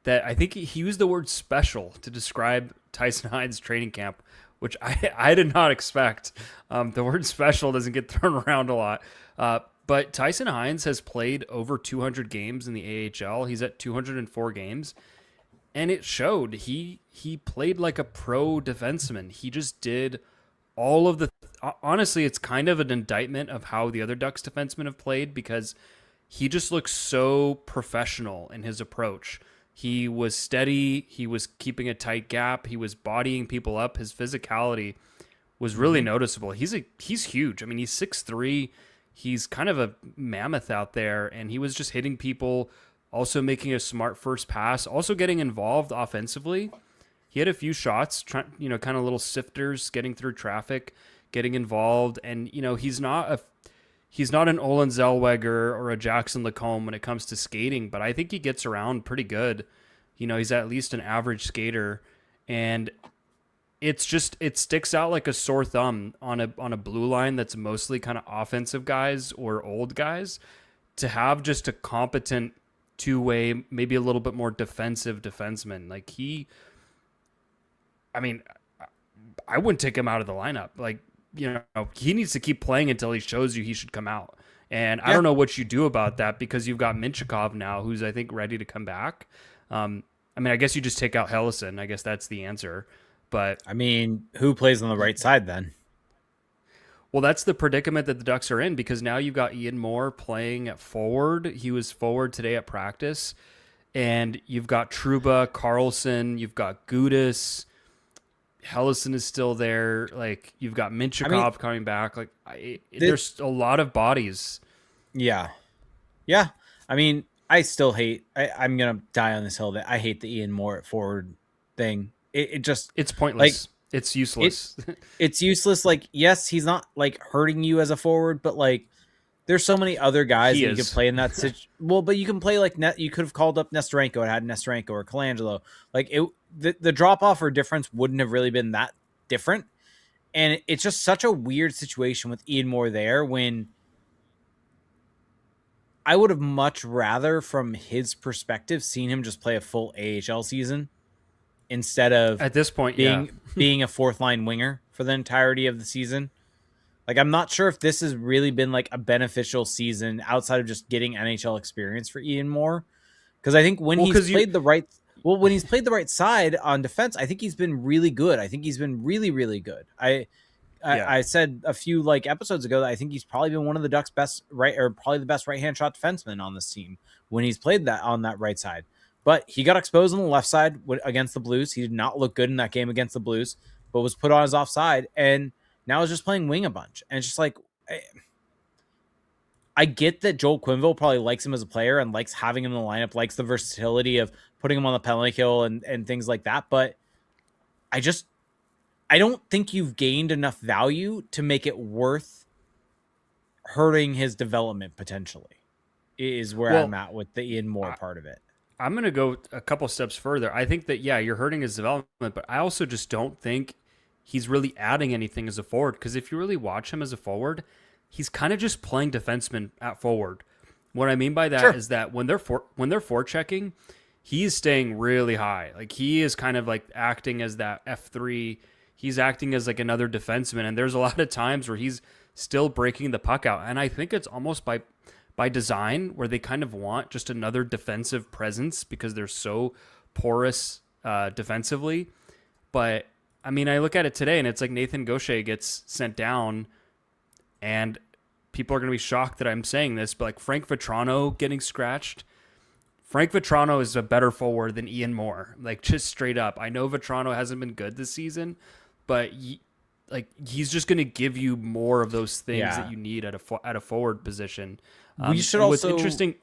I think he used the word special to describe Tyson Hines' training camp, which I did not expect. The word special doesn't get thrown around a lot. But Tyson Hines has played over 200 games in the AHL. He's at 204 games. And it showed. He played like a pro defenseman. He just did all of the... Honestly, it's kind of an indictment of how the other Ducks defensemen have played, because he just looks so professional in his approach. He was steady. He was keeping a tight gap. He was bodying people up. His physicality was really noticeable. He's huge. I mean, he's 6'3". He's kind of a mammoth out there, and he was just hitting people, also making a smart first pass, also getting involved offensively. he had a few shots, kind of little sifters, getting through traffic, getting involved, and he's not an Olin Zellweger or a Jackson Lacombe when it comes to skating, but I think he gets around pretty good. He's at least an average skater, and it sticks out like a sore thumb on a blue line that's mostly kind of offensive guys or old guys, to have just a competent two-way, maybe a little bit more defensive defenseman. Like I mean, I wouldn't take him out of the lineup. Like, he needs to keep playing until he shows you he should come out. And I don't know what you do about that, because you've got Minchikov now, who's, I think, ready to come back. I guess you just take out Hellison. I guess that's the answer. But I mean, who plays on the right side then? well, that's the predicament that the Ducks are in, because now you've got Ian Moore playing at forward. He was forward today at practice. And you've got Trouba, Carlson, you've got Gudis, Hellison is still there. Like, you've got Minchikov coming back. Like, there's a lot of bodies. Yeah. Yeah. I mean, I still hate, I'm going to die on this hill that I hate the Ian Moore at forward thing. It's pointless. Like, it's useless. It's useless. Like, yes, he's not like hurting you as a forward, but like, there's so many other guys that you could play in that situation. Well, but you can play like you could have called up Nestorenko and had Nestorenko or Colangelo. Like, the drop off or difference wouldn't have really been that different. And it's just such a weird situation with Ian Moore there, when I would have much rather, from his perspective, seen him just play a full AHL season instead of at this point being a fourth line winger for the entirety of the season. Like, I'm not sure if this has really been like a beneficial season outside of just getting NHL experience for Ian Moore. Because I think when he's played the right side on defense, I think he's been really good. I think he's been really, really good. I said a few like episodes ago that I think he's probably been one of the Ducks' best probably the best right-hand shot defenseman on this team when he's played that on that right side. But he got exposed on the left side against the Blues. He did not look good in that game against the Blues, but was put on his offside, and now is just playing wing a bunch. And it's just like, I get that Joel Quenneville probably likes him as a player and likes having him in the lineup, likes the versatility of putting him on the penalty kill and things like that. But I don't think you've gained enough value to make it worth hurting his development potentially, is where I'm at with the Ian Moore part of it. I'm going to go a couple steps further. I think that, you're hurting his development, but I also just don't think he's really adding anything as a forward, because if you really watch him as a forward, he's kind of just playing defenseman at forward. What I mean by that is that when they're forechecking, he's staying really high. Like, he is kind of like acting as that F3. He's acting as like another defenseman, and there's a lot of times where he's still breaking the puck out. And I think it's almost by design, where they kind of want just another defensive presence because they're so porous defensively. But I mean, I look at it today, and it's like Nathan Gaucher gets sent down, and people are going to be shocked that I'm saying this, but like Frank Vetrano getting scratched. Frank Vetrano is a better forward than Ian Moore, like, just straight up. I know Vetrano hasn't been good this season, but he's just going to give you more of those things that you need at a forward position. We should also. What's interesting.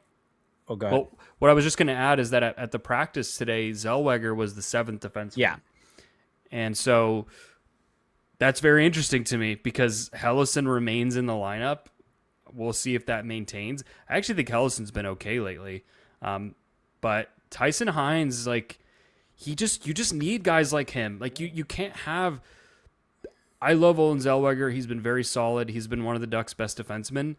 Oh, go ahead. Well, what I was just going to add is that at the practice today, Zellweger was the seventh defenseman. Yeah. And so that's very interesting to me, because Hellison remains in the lineup. We'll see if that maintains. I actually think Hellison's been okay lately. But Tyson Hines, like, you just need guys like him. Like, you can't have. I love Olin Zellweger. He's been very solid. He's been one of the Ducks' best defensemen.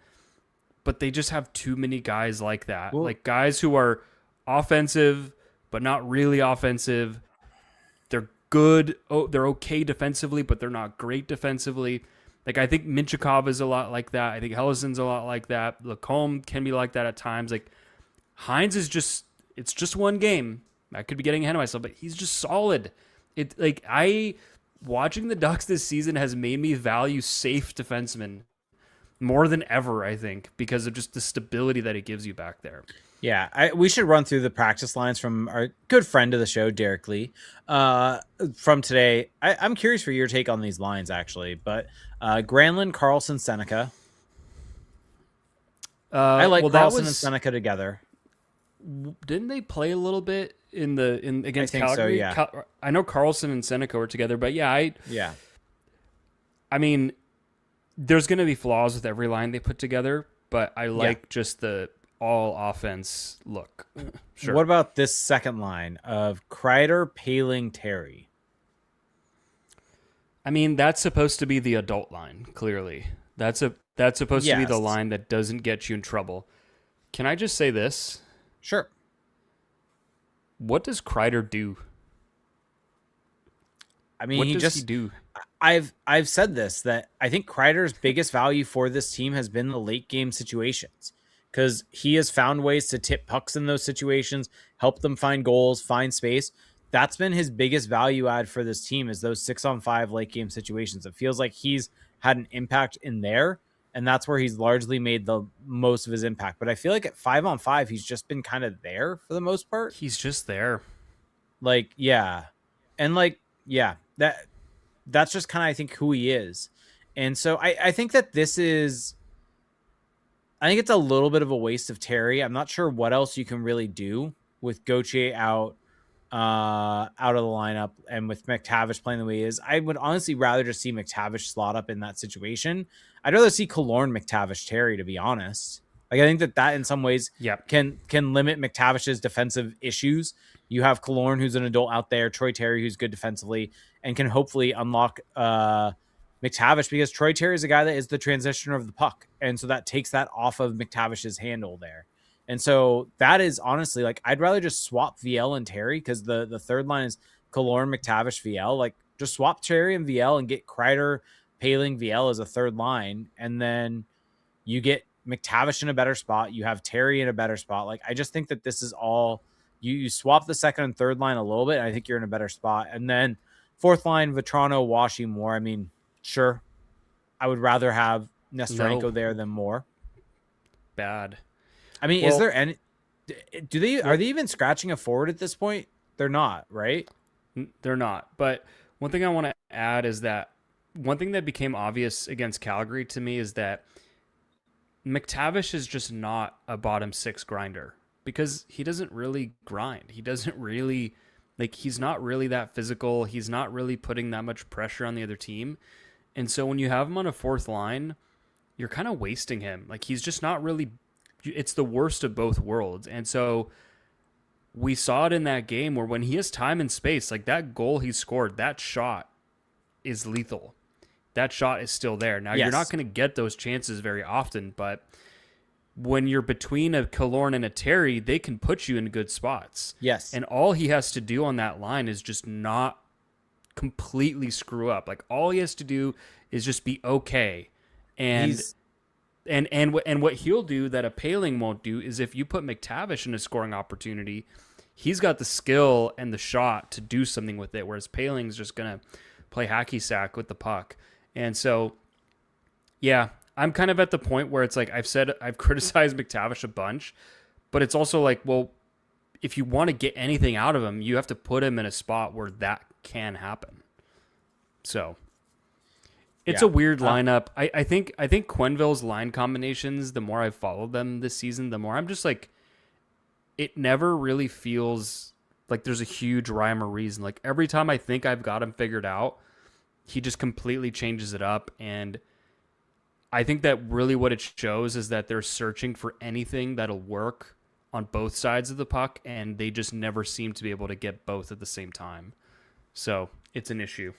But they just have too many guys like that. Well, like, guys who are offensive, but not really offensive. They're good. Oh, they're okay defensively, but they're not great defensively. Like, I think Minchikov is a lot like that. I think Hellison's a lot like that. Lacombe can be like that at times. Like, Hines is it's just one game. I could be getting ahead of myself, but he's just solid. Watching the Ducks this season has made me value safe defensemen more than ever, I think, because of just the stability that it gives you back there. Yeah, we should run through the practice lines from our good friend of the show, Derek Lee, from today. I'm curious for your take on these lines, actually. But Granlund, Carlson, Seneca. I like Carlson and Seneca together. Didn't they play a little bit in I against think so. Calgary? Yeah. I know Carlson and Seneca were together, but yeah, Yeah. I mean, there's going to be flaws with every line they put together, but I Yeah. like just the all offense look. What Sure. about this second line of Kreider, Paling, Terry? I mean, that's supposed to be the adult line, clearly. That's supposed to be the Yes. line that doesn't get you in trouble. Can I just say this? Sure. What does Kreider do? I mean, What he does he just do? I've said this that I think Kreider's biggest value for this team has been the late game situations because he has found ways to tip pucks in those situations, help them find goals, find space. That's been his biggest value add for this team is those 6-on-5 late game situations. It feels like he's had an impact in there, and that's where he's largely made the most of his impact. But I feel like at 5-on-5, he's just been kind of there for the most part. He's just there. Like, yeah. And like, yeah, that's just kind of I think who he is. And so I think that this is I think it's a little bit of a waste of Terry. I'm not sure what else you can really do with Gauthier out of the lineup and with McTavish playing the way he is. I would honestly rather just see McTavish slot up in that situation. I'd rather see Killorn, McTavish, Terry, to be honest. Like I think that in some ways Yep. can limit McTavish's defensive issues. You have Killorn, who's an adult out there, Troy Terry, who's good defensively, and can hopefully unlock McTavish because Troy Terry is a guy that is the transitioner of the puck. And so that takes that off of McTavish's handle there. And so that is honestly like I'd rather just swap VL and Terry because the third line is Killorn, McTavish, VL. Like just swap Terry and VL and get Kreider, Paling, VL as a third line. And then you get McTavish in a better spot. You have Terry in a better spot. Like I just think that this is all you swap the second and third line a little bit. And I think you're in a better spot. And then fourth line, Vetrano, Washi, Moore. I mean, sure. I would rather have Nestorenko there than Moore. Bad. I mean, Well, is there any are they even scratching a forward at this point? They're not, right? They're not. But one thing I want to add is that one thing that became obvious against Calgary to me is that McTavish is just not a bottom six grinder because he doesn't really grind. He doesn't really, like, he's not really that physical. He's not really putting that much pressure on the other team. And so when you have him on a fourth line, you're kind of wasting him. Like, he's just not really, it's the worst of both worlds. And so we saw it in that game where when he has time and space, like that goal he scored, that shot is lethal. That shot is still there. Now, you're not going to get those chances very often, but when you're between a Killorn and a Terry, they can put you in good spots. Yes. And all he has to do on that line is just not completely screw up. Like, all he has to do is just be okay. And what he'll do that a Paling won't do is if you put McTavish in a scoring opportunity, he's got the skill and the shot to do something with it, whereas Paling's just going to play hacky sack with the puck. And so, yeah, I'm kind of at the point where it's like I've criticized McTavish a bunch, but it's also like, well, if you want to get anything out of him, you have to put him in a spot where that can happen. So it's a weird lineup. I think Quenneville's line combinations, the more I've followed them this season, the more I'm just like, it never really feels like there's a huge rhyme or reason. Like every time I think I've got him figured out, he just completely changes it up. And I think that really what it shows is that they're searching for anything that'll work on both sides of the puck, and they just never seem to be able to get both at the same time. So it's an issue.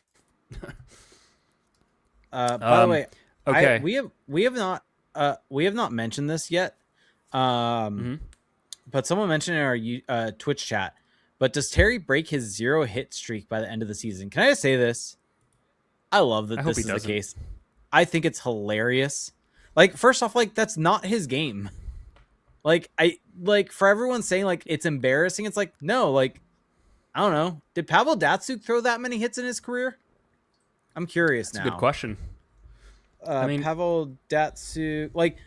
By the way, okay. we have not mentioned this yet. But someone mentioned in our Twitch chat. But does Terry break his 0 hit streak by the end of the season? Can I just say this? I love that this is the case. I think it's hilarious. Like, first off, like that's not his game. Like for everyone saying like it's embarrassing, it's like no, like I don't know. Did Pavel Datsyuk throw that many hits in his career? I'm curious now. That's a good question. I mean, Pavel Datsyuk, like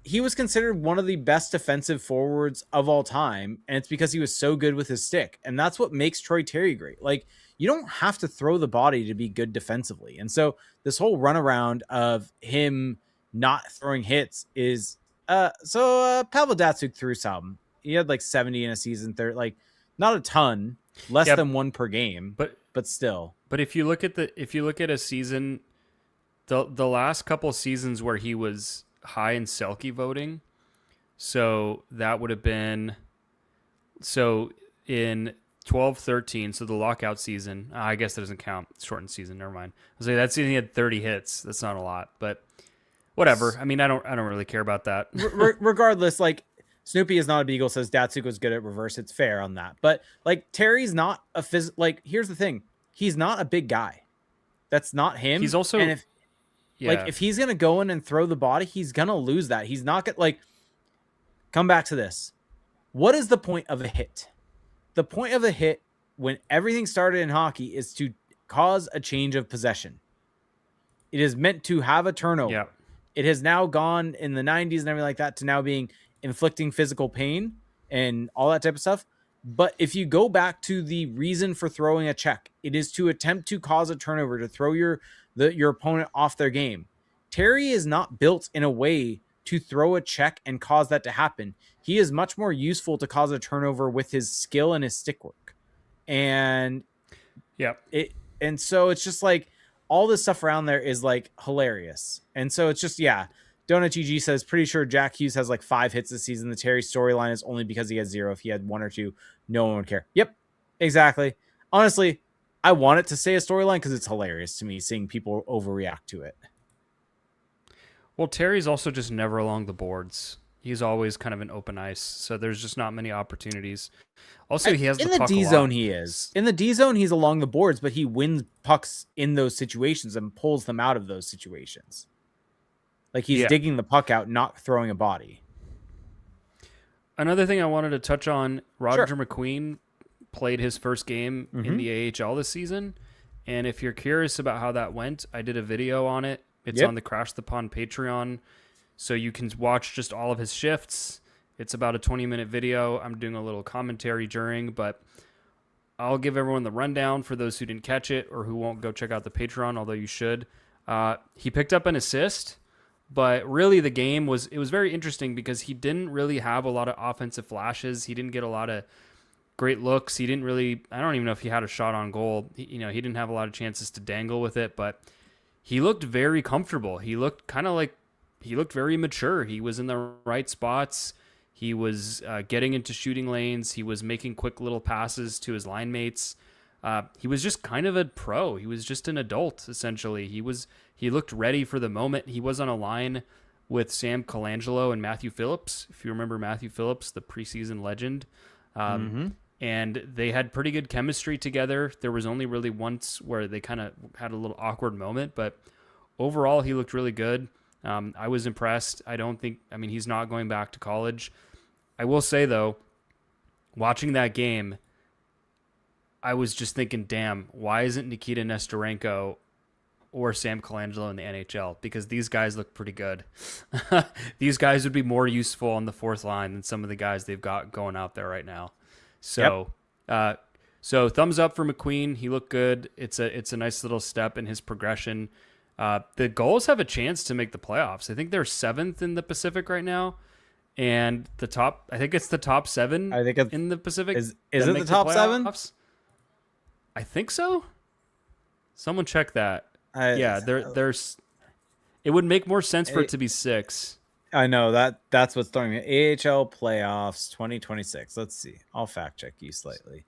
he was considered one of the best defensive forwards of all time, and it's because he was so good with his stick, and that's what makes Troy Terry great. Like you don't have to throw the body to be good defensively, and so this whole runaround of him not throwing hits is Pavel Datsyuk threw some. he had like 70 in a season. Like not a ton, less than one per game, but still. But if you look at a season, the last couple seasons where he was high in Selke voting, so that would have been in 12-13, so the lockout season. I guess that doesn't count. Shortened season, never mind. I was like, that season he had 30 hits. That's not a lot, but whatever. I mean, I don't really care about that. Regardless, like Snoopy is not a Beagle, says Datsuk was good at reverse. It's fair on that. But like Terry's not a like here's the thing. He's not a big guy. That's not him. He's also and if he's gonna go in and throw the body, he's gonna lose that. He's not gonna like come back to this. What is the point of a hit? The point of a hit when everything started in hockey is to cause a change of possession. It is meant to have a turnover. Yeah. It has now gone in the 90s and everything like that to now being inflicting physical pain and all that type of stuff. But if you go back to the reason for throwing a check, it is to attempt to cause a turnover, to throw your opponent off their game. Terry is not built in a way to throw a check and cause that to happen. He is much more useful to cause a turnover with his skill and his stick work. And so it's just like all this stuff around there is like hilarious. And so it's just, yeah. Donut GG says, pretty sure Jack Hughes has like 5 hits this season. The Terry storyline is only because he has 0. If he had 1 or 2, no one would care. Yep, exactly. Honestly, I want it to stay a storyline because it's hilarious to me seeing people overreact to it. Well, Terry's also just never along the boards. He's always kind of an open ice, so there's just not many opportunities. Also, he has in the the D zone. He is in the D zone. He's along the boards, but he wins pucks in those situations and pulls them out of those situations. Like he's digging the puck out, not throwing a body. Another thing I wanted to touch on: Roger McQueen played his first game in the AHL this season, and if you're curious about how that went, I did a video on it. It's on the Crash the Pond Patreon. So you can watch just all of his shifts. It's about a 20-minute video. I'm doing a little commentary during, but I'll give everyone the rundown for those who didn't catch it or who won't go check out the Patreon, although you should. He picked up an assist, but really the game was very interesting because he didn't really have a lot of offensive flashes. He didn't get a lot of great looks. He didn't really, I don't even know if he had a shot on goal. He didn't have a lot of chances to dangle with it, but he looked very comfortable. He looked very mature. He was in the right spots. He was getting into shooting lanes. He was making quick little passes to his line mates. He was just kind of a pro. He was just an adult, essentially. He looked ready for the moment. He was on a line with Sam Colangelo and Matthew Phillips, if you remember Matthew Phillips, the preseason legend. And they had pretty good chemistry together. There was only really once where they kind of had a little awkward moment, but overall he looked really good. I was impressed. He's not going back to college. I will say, though, watching that game, I was just thinking, damn, why isn't Nikita Nestorenko or Sam Colangelo in the NHL? Because these guys look pretty good. These guys would be more useful on the fourth line than some of the guys they've got going out there right now. So, so thumbs up for McQueen. He looked good. It's a nice little step in his progression. The Gulls have a chance to make the playoffs. I think they're 7th in the Pacific right now, and I think it's the top 7 in the Pacific. Is it the top 7? I think so. Someone check that. There's. It would make more sense for it to be 6. I know that's what's throwing me. AHL playoffs 2026. Let's see. I'll fact check you slightly.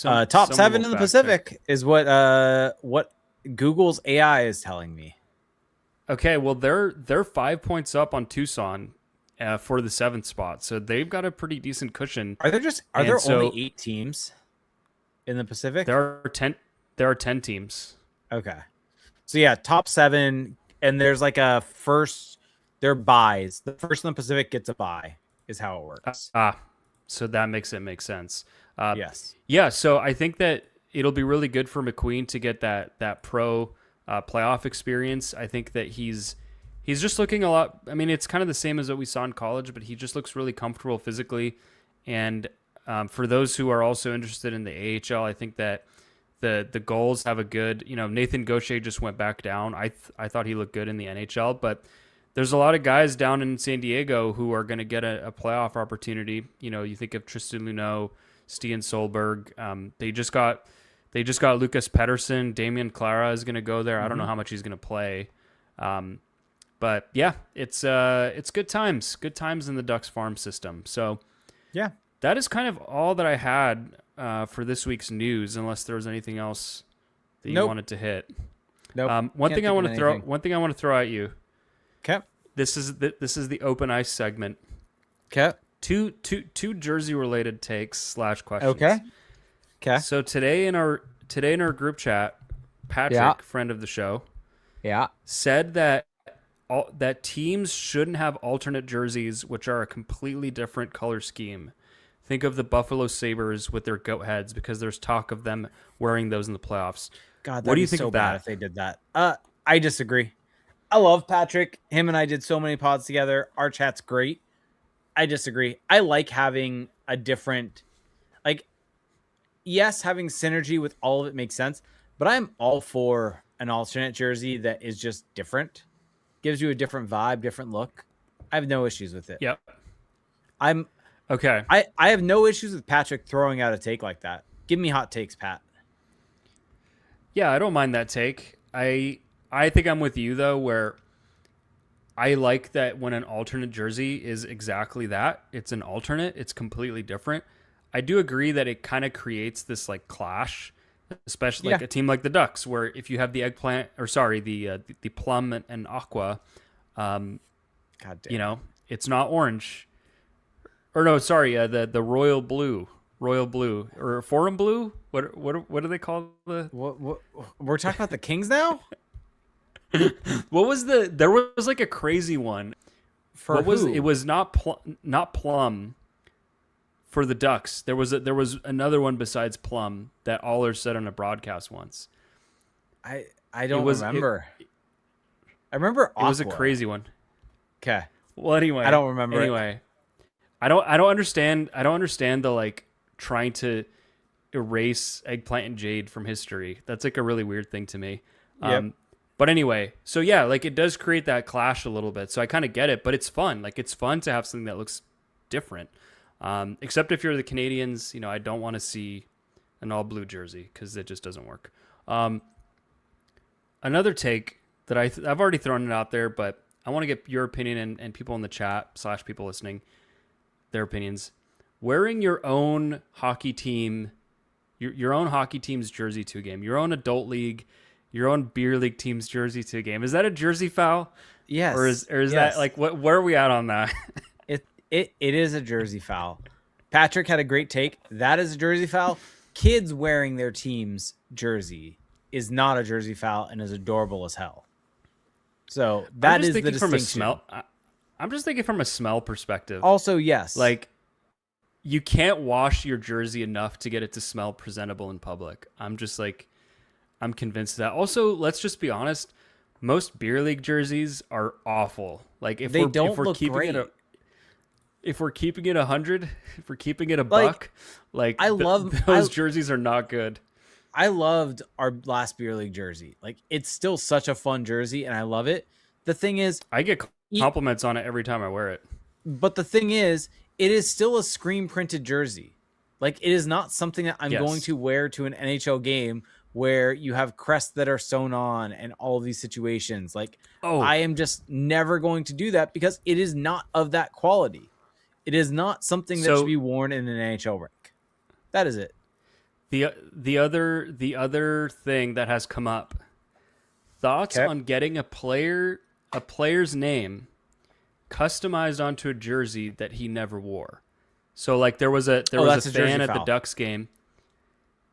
Top 7 in the Pacific is what Google's AI is telling me. Okay, well they're 5 points up on Tucson for the 7th spot, so they've got a pretty decent cushion. Are there only 8 teams in the Pacific? There are 10 teams. Okay, so yeah, top 7, and there's like a first. They're buys. The first in the Pacific gets a buy, is how it works. So that makes it make sense. Yes. Yeah. So I think that it'll be really good for McQueen to get that pro playoff experience. I think that he's just looking a lot. I mean, it's kind of the same as what we saw in college, but he just looks really comfortable physically. And for those who are also interested in the AHL, I think that the goals have a good. Nathan Gaucher just went back down. I thought he looked good in the NHL, but there's a lot of guys down in San Diego who are going to get a playoff opportunity. You know, you think of Tristan Luneau, Stian Solberg. They just got Lucas Pettersson. Damian Clara is going to go there. I don't know how much he's going to play. But yeah, it's good times. Good times in the Ducks farm system. So Yeah. that is kind of all that I had for this week's news, unless there was anything else that you Nope. wanted to hit. Nope. One Can't thing I think want of to throw anything. one thing I want to throw at you. Okay. This is the open ice segment. Okay. Two jersey related takes / questions. Okay. Okay. So today in our group chat, Patrick, Yeah. friend of the show, Yeah. said that that teams shouldn't have alternate jerseys, which are a completely different color scheme. Think of the Buffalo Sabres with their goat heads, because there's talk of them wearing those in the playoffs. God, What do you that'd be think so of bad that? if they did that. I disagree. I love Patrick. Him and I did so many pods together. Our chat's great. I disagree. I like having a different, like, yes, having synergy with all of it makes sense, but I'm all for an alternate jersey that is just different. Gives you a different vibe, different look. I have no issues with it. Yep. I'm Okay. I have no issues with Patrick throwing out a take like that. Give me hot takes, Pat. Yeah, I don't mind that take. I think I'm with you though, where I like that when an alternate jersey is exactly that. It's an alternate. It's completely different. I do agree that it kind of creates this like clash, especially like Yeah. a team like the Ducks, where if you have the eggplant, or sorry, the plum and aqua, God damn. you know, it's not orange. Or no, sorry, the royal blue, or forum blue. What do they call the? What we're talking about the Kings now? What was there was like a crazy one. For What was who? it? Was not plum for the Ducks. There was another one besides plum that Aller said on a broadcast once. I don't was- remember. I remember It was a Aqua. crazy one. Okay. Well, anyway, I don't remember it. Anyway, I don't understand. I don't understand the like trying to erase eggplant and jade from history. That's like a really weird thing to me. Yep. But anyway, so yeah, like it does create that clash a little bit. So I kind of get it, but it's fun. Like it's fun to have something that looks different. Except if you're the Canadians, you know, I don't want to see an all blue jersey because it just doesn't work. Another take that I've already thrown it out there, but I want to get your opinion and people in the chat / people listening, their opinions. Wearing your own hockey team, your own hockey team's jersey to a game, your own adult league, your own beer league team's jersey to a game. Is that a jersey foul? Yes. Or is yes. that like where are we at on that? It is a jersey foul. Patrick had a great take. That is a jersey foul. Kids wearing their team's jersey is not a jersey foul and is adorable as hell. So that is the distinction. From a smell. I'm just thinking from a smell perspective. Also, yes. Like you can't wash your jersey enough to get it to smell presentable in public. I'm convinced of that. Also, let's just be honest. Most beer league jerseys are awful. Like if they we're look keeping great. If we're keeping it 100, if we're keeping it a Like, buck, like those jerseys are not good. I loved our last beer league jersey. Like it's still such a fun jersey and I love it. The thing is, I get compliments on it every time I wear it. but the thing is, it is still a screen printed jersey. Like it is not something that I'm Yes. going to wear to an NHL game where you have crests that are sewn on and all of these situations. Like I am just never going to do that because it is not of that quality. It is not something that should be worn in an NHL rink. That is it. The other thing that has come up. Thoughts on getting a player's name customized onto a jersey that he never wore. So like there was a fan at the Ducks game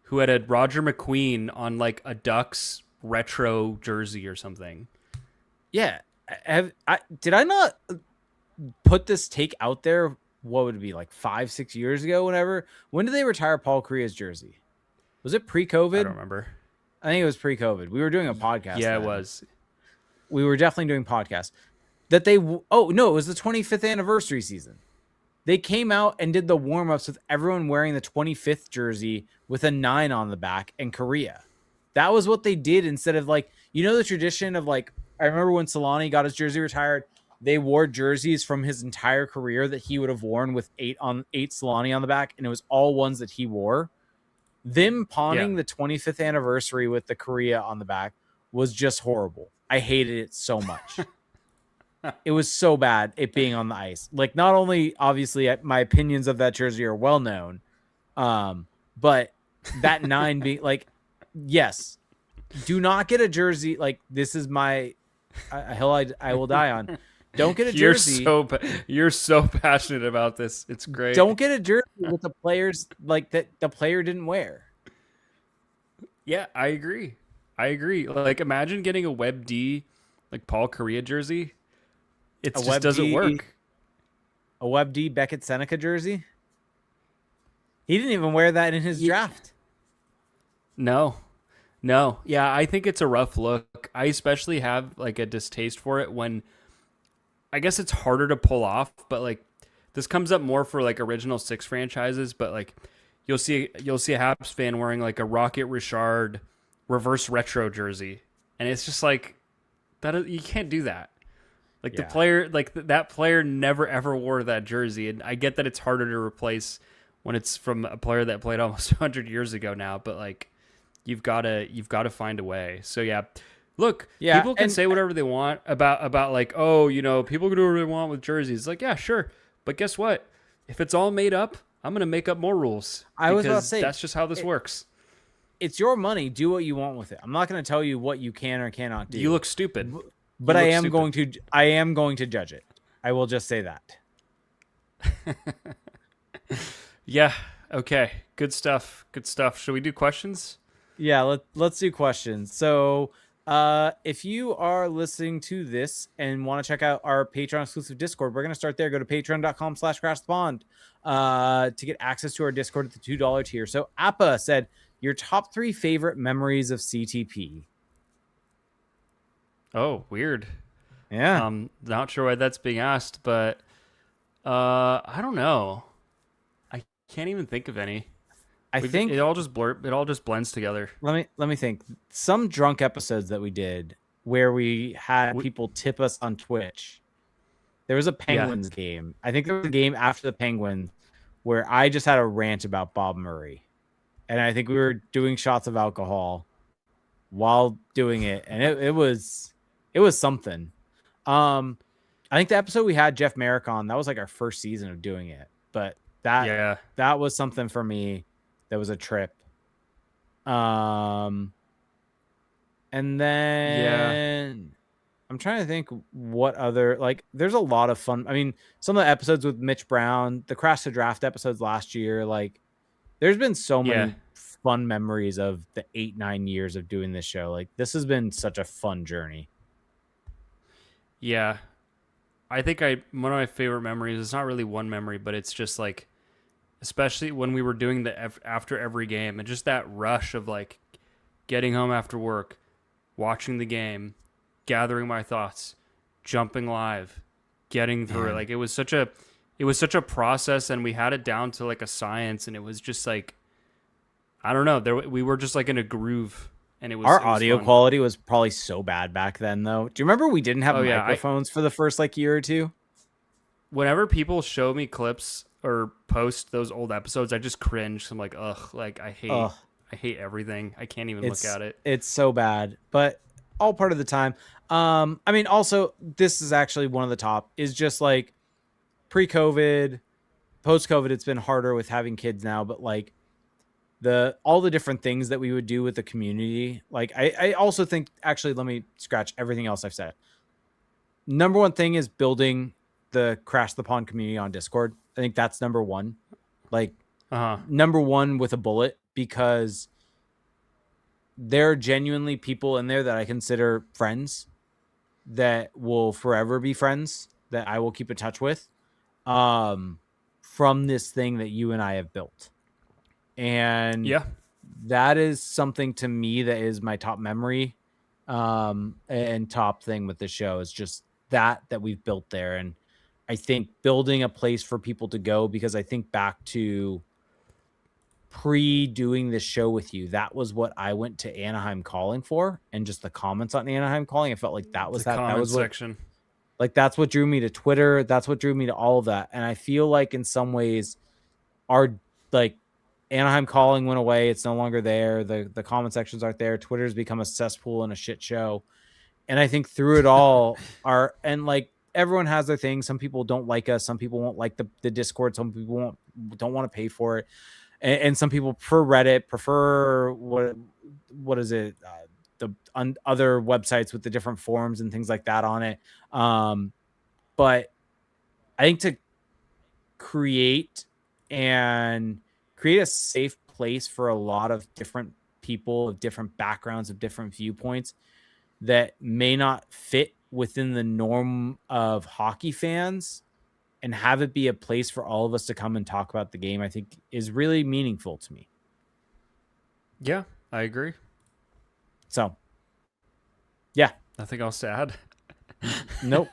who had a Roger McQueen on like a Ducks retro jersey or something. Yeah. Did I not put this take out there? What would it be, like 5-6 years ago? Whenever, when did they retire Paul Kariya's jersey? Was it pre-COVID? I don't remember. I think it was pre-COVID. We were doing a podcast. Yeah, then. it was. We were definitely doing podcasts. That they it was the 25th anniversary season. They came out and did the warm-ups with everyone wearing the 25th jersey with a 9 on the back and Kariya. That was what they did instead of like, you know, the tradition of like, I remember when Solani got his jersey retired, they wore jerseys from his entire career that he would have worn with eight Solani on the back, and it was all ones that he wore. Them pawning the 25th anniversary with the Korea on the back was just horrible. I hated it so much. It was so bad, it being on the ice. Like, not only, obviously, my opinions of that jersey are well known, but that 9 being, like, yes, do not get a jersey. Like, this is a hill I will die on. Don't get a jersey. You're so passionate about this. It's great. Don't get a jersey with the players like that the player didn't wear. Yeah, I agree. Like, imagine getting a Web D, like Paul Kariya jersey. It just doesn't work. A Web D Beckett Seneca jersey. He didn't even wear that in his draft. No. Yeah, I think it's a rough look. I especially have like a distaste for it when, I guess it's harder to pull off, but like this comes up more for like original 6 franchises, but like you'll see a Habs fan wearing like a Rocket Richard reverse retro jersey, and it's just like that. You can't do that. Like the player, like that player never ever wore that jersey, and I get that it's harder to replace when it's from a player that played almost 100 years ago now, but like you've got to find a way. So yeah. Look, people can say whatever they want about like, oh, you know, people can do whatever they want with jerseys. Like, yeah, sure. But guess what? If it's all made up, I'm going to make up more rules. I was about to say, that's just how this works. It's your money. Do what you want with it. I'm not going to tell you what you can or cannot do. You look stupid. But I am going to judge it. I will just say that. Yeah. Okay. Good stuff. Should we do questions? Yeah, let's do questions. So, if you are listening to this and want to check out our Patreon exclusive Discord, we're going to start there. Go to patreon.com/crashthepond to get access to our Discord at the $2 tier. So Appa said, your top 3 favorite memories of CTP. Oh, weird. Yeah. Not sure why that's being asked, but I don't know. I can't even think of any. I think it all just blends together. Let me think. Some drunk episodes that we did where we had people tip us on Twitch. There was a Penguins game. I think there was a game after the Penguins where I just had a rant about Bob Murray. And I think we were doing shots of alcohol while doing it, and it was something. I think the episode we had Jeff Merrick on, that was like our first season of doing it. But that was something for me. That was a trip. And then I'm trying to think what other, like, there's a lot of fun. I mean, some of the episodes with Mitch Brown, the Crash the Draft episodes last year, like, there's been so many fun memories of the 8-9 years of doing this show. Like, this has been such a fun journey. Yeah. I think one of my favorite memories, it's not really one memory, but it's just like, especially when we were doing the after every game and just that rush of like getting home after work, watching the game, gathering my thoughts, jumping live, getting through it. Like it was such a process, and we had it down to like a science, and it was just like, I don't know, we were just like in a groove, and it was our audio quality was probably so bad back then though. Do you remember we didn't have microphones for the first like year or two? Whenever people show me clips or post those old episodes, I just cringe. I'm like, ugh, like I hate everything. I can't even look at it. It's so bad, but all part of the time. I mean, also, this is actually one of the top, is just like pre-COVID, post-COVID, it's been harder with having kids now, but like all the different things that we would do with the community. Like I also think, actually, let me scratch everything else I've said. Number one thing is building the Crash the Pond community on Discord. I think that's number one. Like number one with a bullet, because there are genuinely people in there that I consider friends that will forever be friends, that I will keep in touch with from this thing that you and I have built. And that is something to me that is my top memory and top thing with the show, is just that we've built there. And I think building a place for people to go, because I think back to pre-doing this show with you, that was what I went to Anaheim calling for, and just the comments on the Anaheim calling, I felt like that was what Like that's what drew me to Twitter. That's what drew me to all of that. And I feel like in some ways our like Anaheim Calling went away. It's no longer there. The comment sections aren't there. Twitter's become a cesspool and a shit show. And I think through it all and like everyone has their thing. Some people don't like us. Some people won't like the Discord. Some people don't want to pay for it. And some people prefer Reddit, prefer what is it? Other websites with the different forums and things like that on it. But I think to create a safe place for a lot of different people of different backgrounds, of different viewpoints that may not fit within the norm of hockey fans, and have it be a place for all of us to come and talk about the game, I think is really meaningful to me. Yeah, I agree. So, yeah. Nothing else to add. Nope.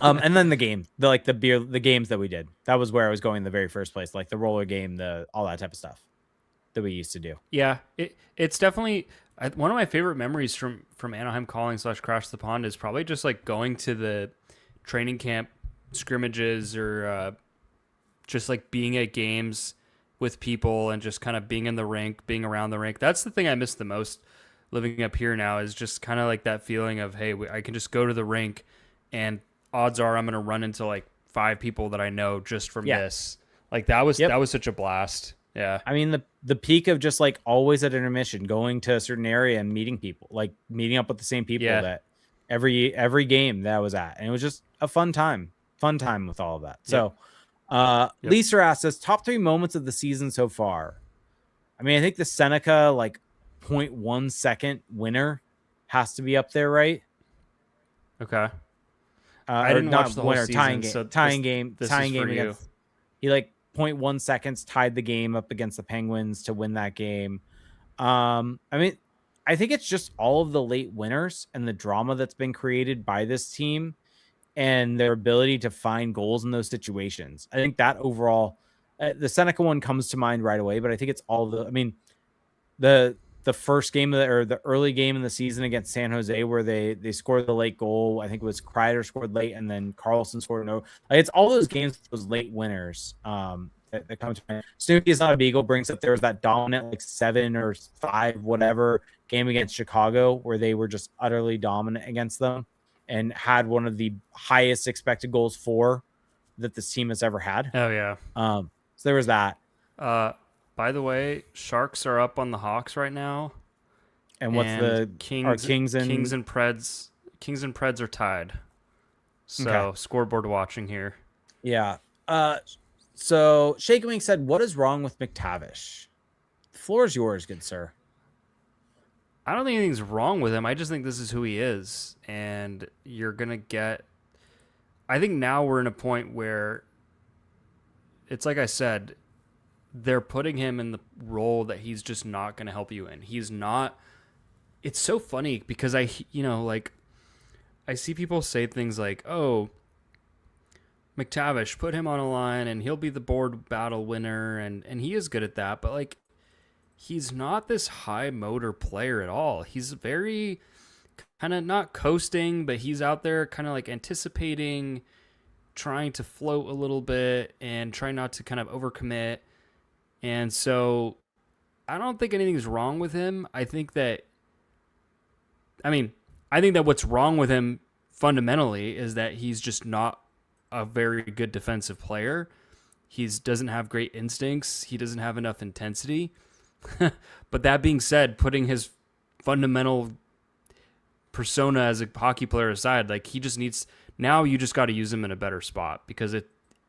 And then the game, the games that we did. That was where I was going in the very first place, like the roller game, all that type of stuff that we used to do. Yeah, it's definitely one of my favorite memories from Anaheim Calling / Crash the Pond is probably just like going to the training camp scrimmages or just like being at games with people and just kind of being in the rink, being around the rink. That's the thing I miss the most living up here now, is just kind of like that feeling of, hey, I can just go to the rink and odds are I'm going to run into like 5 people that I know just from this. Like that was such a blast. Yeah. I mean, the peak of just like always at intermission, going to a certain area and meeting people, like meeting up with the same people that every game that I was at. And it was just a fun time with all of that. So Lisa asks us top 3 moments of the season so far. I mean, I think the Seneca like 0.1 second winner has to be up there, right? Okay. I didn't watch the whole season. Tying game against, he like 0.1 seconds tied the game up against the Penguins to win that game. I mean, I think it's just all of the late winners and the drama that's been created by this team and their ability to find goals in those situations. I think that overall, the Seneca one comes to mind right away, but I think it's all the first game or the early game in the season against San Jose where they scored the late goal. I think it was Kreider scored late and then Carlson scored no. Like it's all those games, those late winners that come to mind. Snoopy is not a Beagle brings up there was that dominant like 7 or 5 whatever game against Chicago where they were just utterly dominant against them and had one of the highest expected goals for that this team has ever had. Oh yeah. So there was that. By the way, Sharks are up on the Hawks right now. And what's the Kings and Preds? Kings and Preds are tied. So scoreboard watching here. Yeah. So Shake Wing said, "What is wrong with McTavish?" The floor is yours, good sir. I don't think anything's wrong with him. I just think this is who he is, and you're gonna get. I think now we're in a point where it's like I said. They're putting him in the role that he's just not going to help you in. He's not. It's so funny because I see people say things like, "Oh, McTavish, put him on a line and he'll be the board battle winner," and he is good at that. But like, he's not this high motor player at all. He's very kind of not coasting, but he's out there kind of like anticipating, trying to float a little bit and trying not to kind of overcommit. And so I don't think anything's wrong with him. I think that what's wrong with him fundamentally is that he's just not a very good defensive player. He doesn't have great instincts. He doesn't have enough intensity. But that being said, putting his fundamental persona as a hockey player aside, like he just needs, now you just got to use him in a better spot because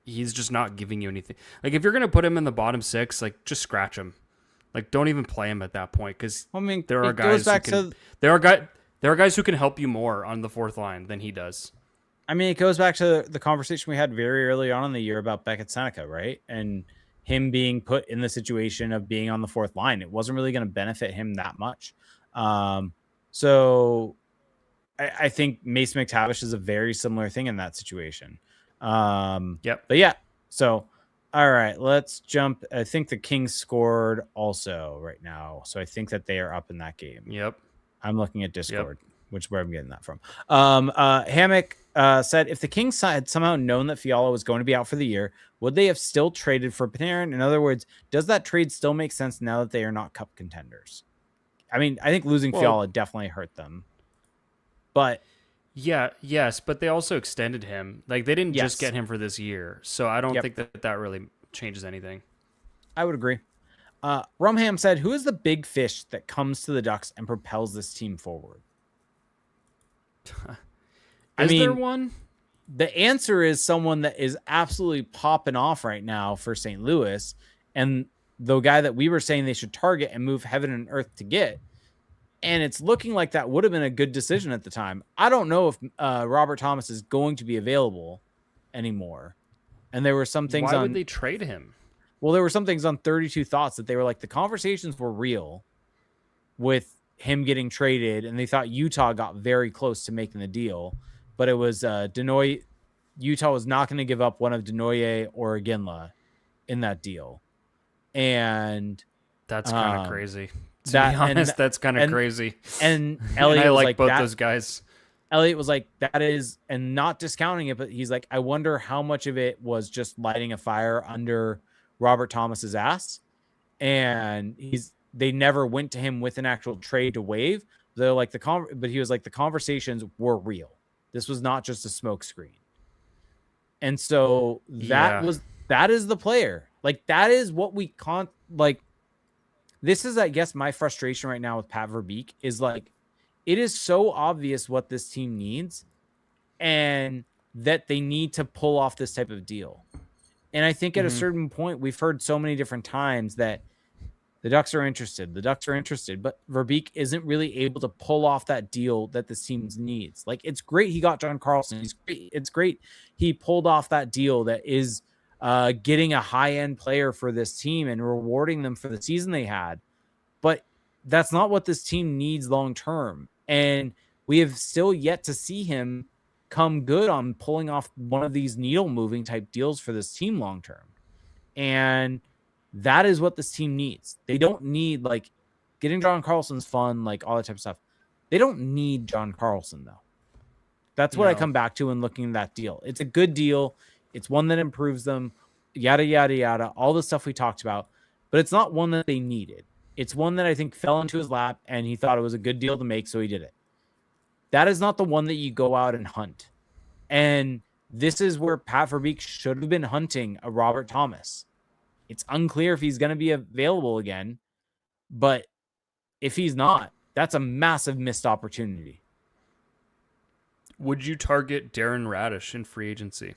he's just not giving you anything. Like if you're going to put him in the bottom 6, like just scratch him. Like don't even play him at that point because there are guys who can help you more on the 4th line than he does. I mean, it goes back to the conversation we had very early on in the year about Beckett Seneca, right? And him being put in the situation of being on the 4th line. It wasn't really going to benefit him that much. So I think Mason McTavish is a very similar thing in that situation. But yeah, so all right, let's jump. I think the Kings scored also right now, so I think that they are up in that game. Yep, I'm looking at Discord. which is where I'm getting that from. Hammock said, if the Kings had somehow known that Fiala was going to be out for the year, would they have still traded for Panarin? In other words, does that trade still make sense now that they are not cup contenders? I mean, I think losing Well, Fiala definitely hurt them. But yeah, yes, but they also extended him. Like they didn't just yes, get him for this year, so I don't yep, think that really changes anything. I would agree. Rumham said, who is the big fish that comes to the Ducks and propels this team forward? I Is there mean, one? the answer is someone that is absolutely popping off right now for St. Louis. And the guy that we were saying they should target and move heaven and earth to get. And it's looking like that would have been a good decision at the time. I don't know if Robert Thomas is going to be available anymore. And there were some things Why would on, they trade him? well, there were some things on 32 Thoughts that they were like, the conversations were real with him getting traded. And they thought Utah got very close to making the deal. But it was Denoy. Utah was not going to give up one of Denoye or Iginla in that deal. And That's kind of crazy. To that be honest, that's kind of crazy. And And Elliot I was like like both that. those guys. Elliot was like, that is, and not discounting it, but he's like, I wonder how much of it was just lighting a fire under Robert Thomas's ass. And they never went to him with an actual trade to waive. They're like but he was like, the conversations were real. This was not just a smoke screen. And so that is the player. Like that is what we like. This is, I guess, my frustration right now with Pat Verbeek is like, it is so obvious what this team needs and that they need to pull off this type of deal. And I think at a certain point, we've heard so many different times that the Ducks are interested, but Verbeek isn't really able to pull off that deal that this team needs. Like, it's great he got John Carlson. It's great he pulled off that deal that is getting a high-end player for this team and rewarding them for the season they had. But that's not what this team needs long-term. And we have still yet to see him come good on pulling off one of these needle-moving type deals for this team long-term. And that is what this team needs. They don't need, like, getting John Carlson's fun, like all that type of stuff. They don't need John Carlson, though. That's what I come back to in looking at that deal. It's a good deal. It's one that improves them, yada, yada, yada, all the stuff we talked about. But it's not one that they needed. It's one that I think fell into his lap, and he thought it was a good deal to make, so he did it. That is not the one that you go out and hunt. And this is where Pat Verbeek should have been hunting a Robert Thomas. It's unclear if he's going to be available again, but if he's not, that's a massive missed opportunity. Would you target Darren Radish in free agency?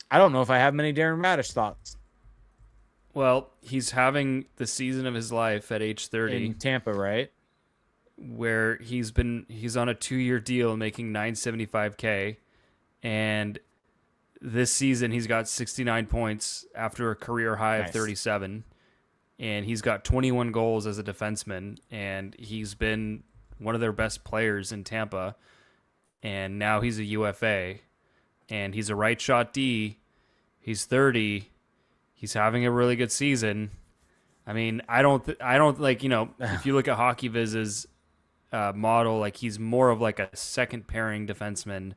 I don't know if I have many Darren Radish thoughts. Well, he's having the season of his life at age 30 in Tampa, right? Where he's on a 2-year deal making $975K, and this season he's got 69 points after a career high of 37, and he's got 21 goals as a defenseman, and he's been one of their best players in Tampa, and now he's a UFA, and he's a right shot D. He's 30. He's having a really good season. I mean, I don't like, if you look at Hockey Viz's model, like he's more of like a second pairing defenseman,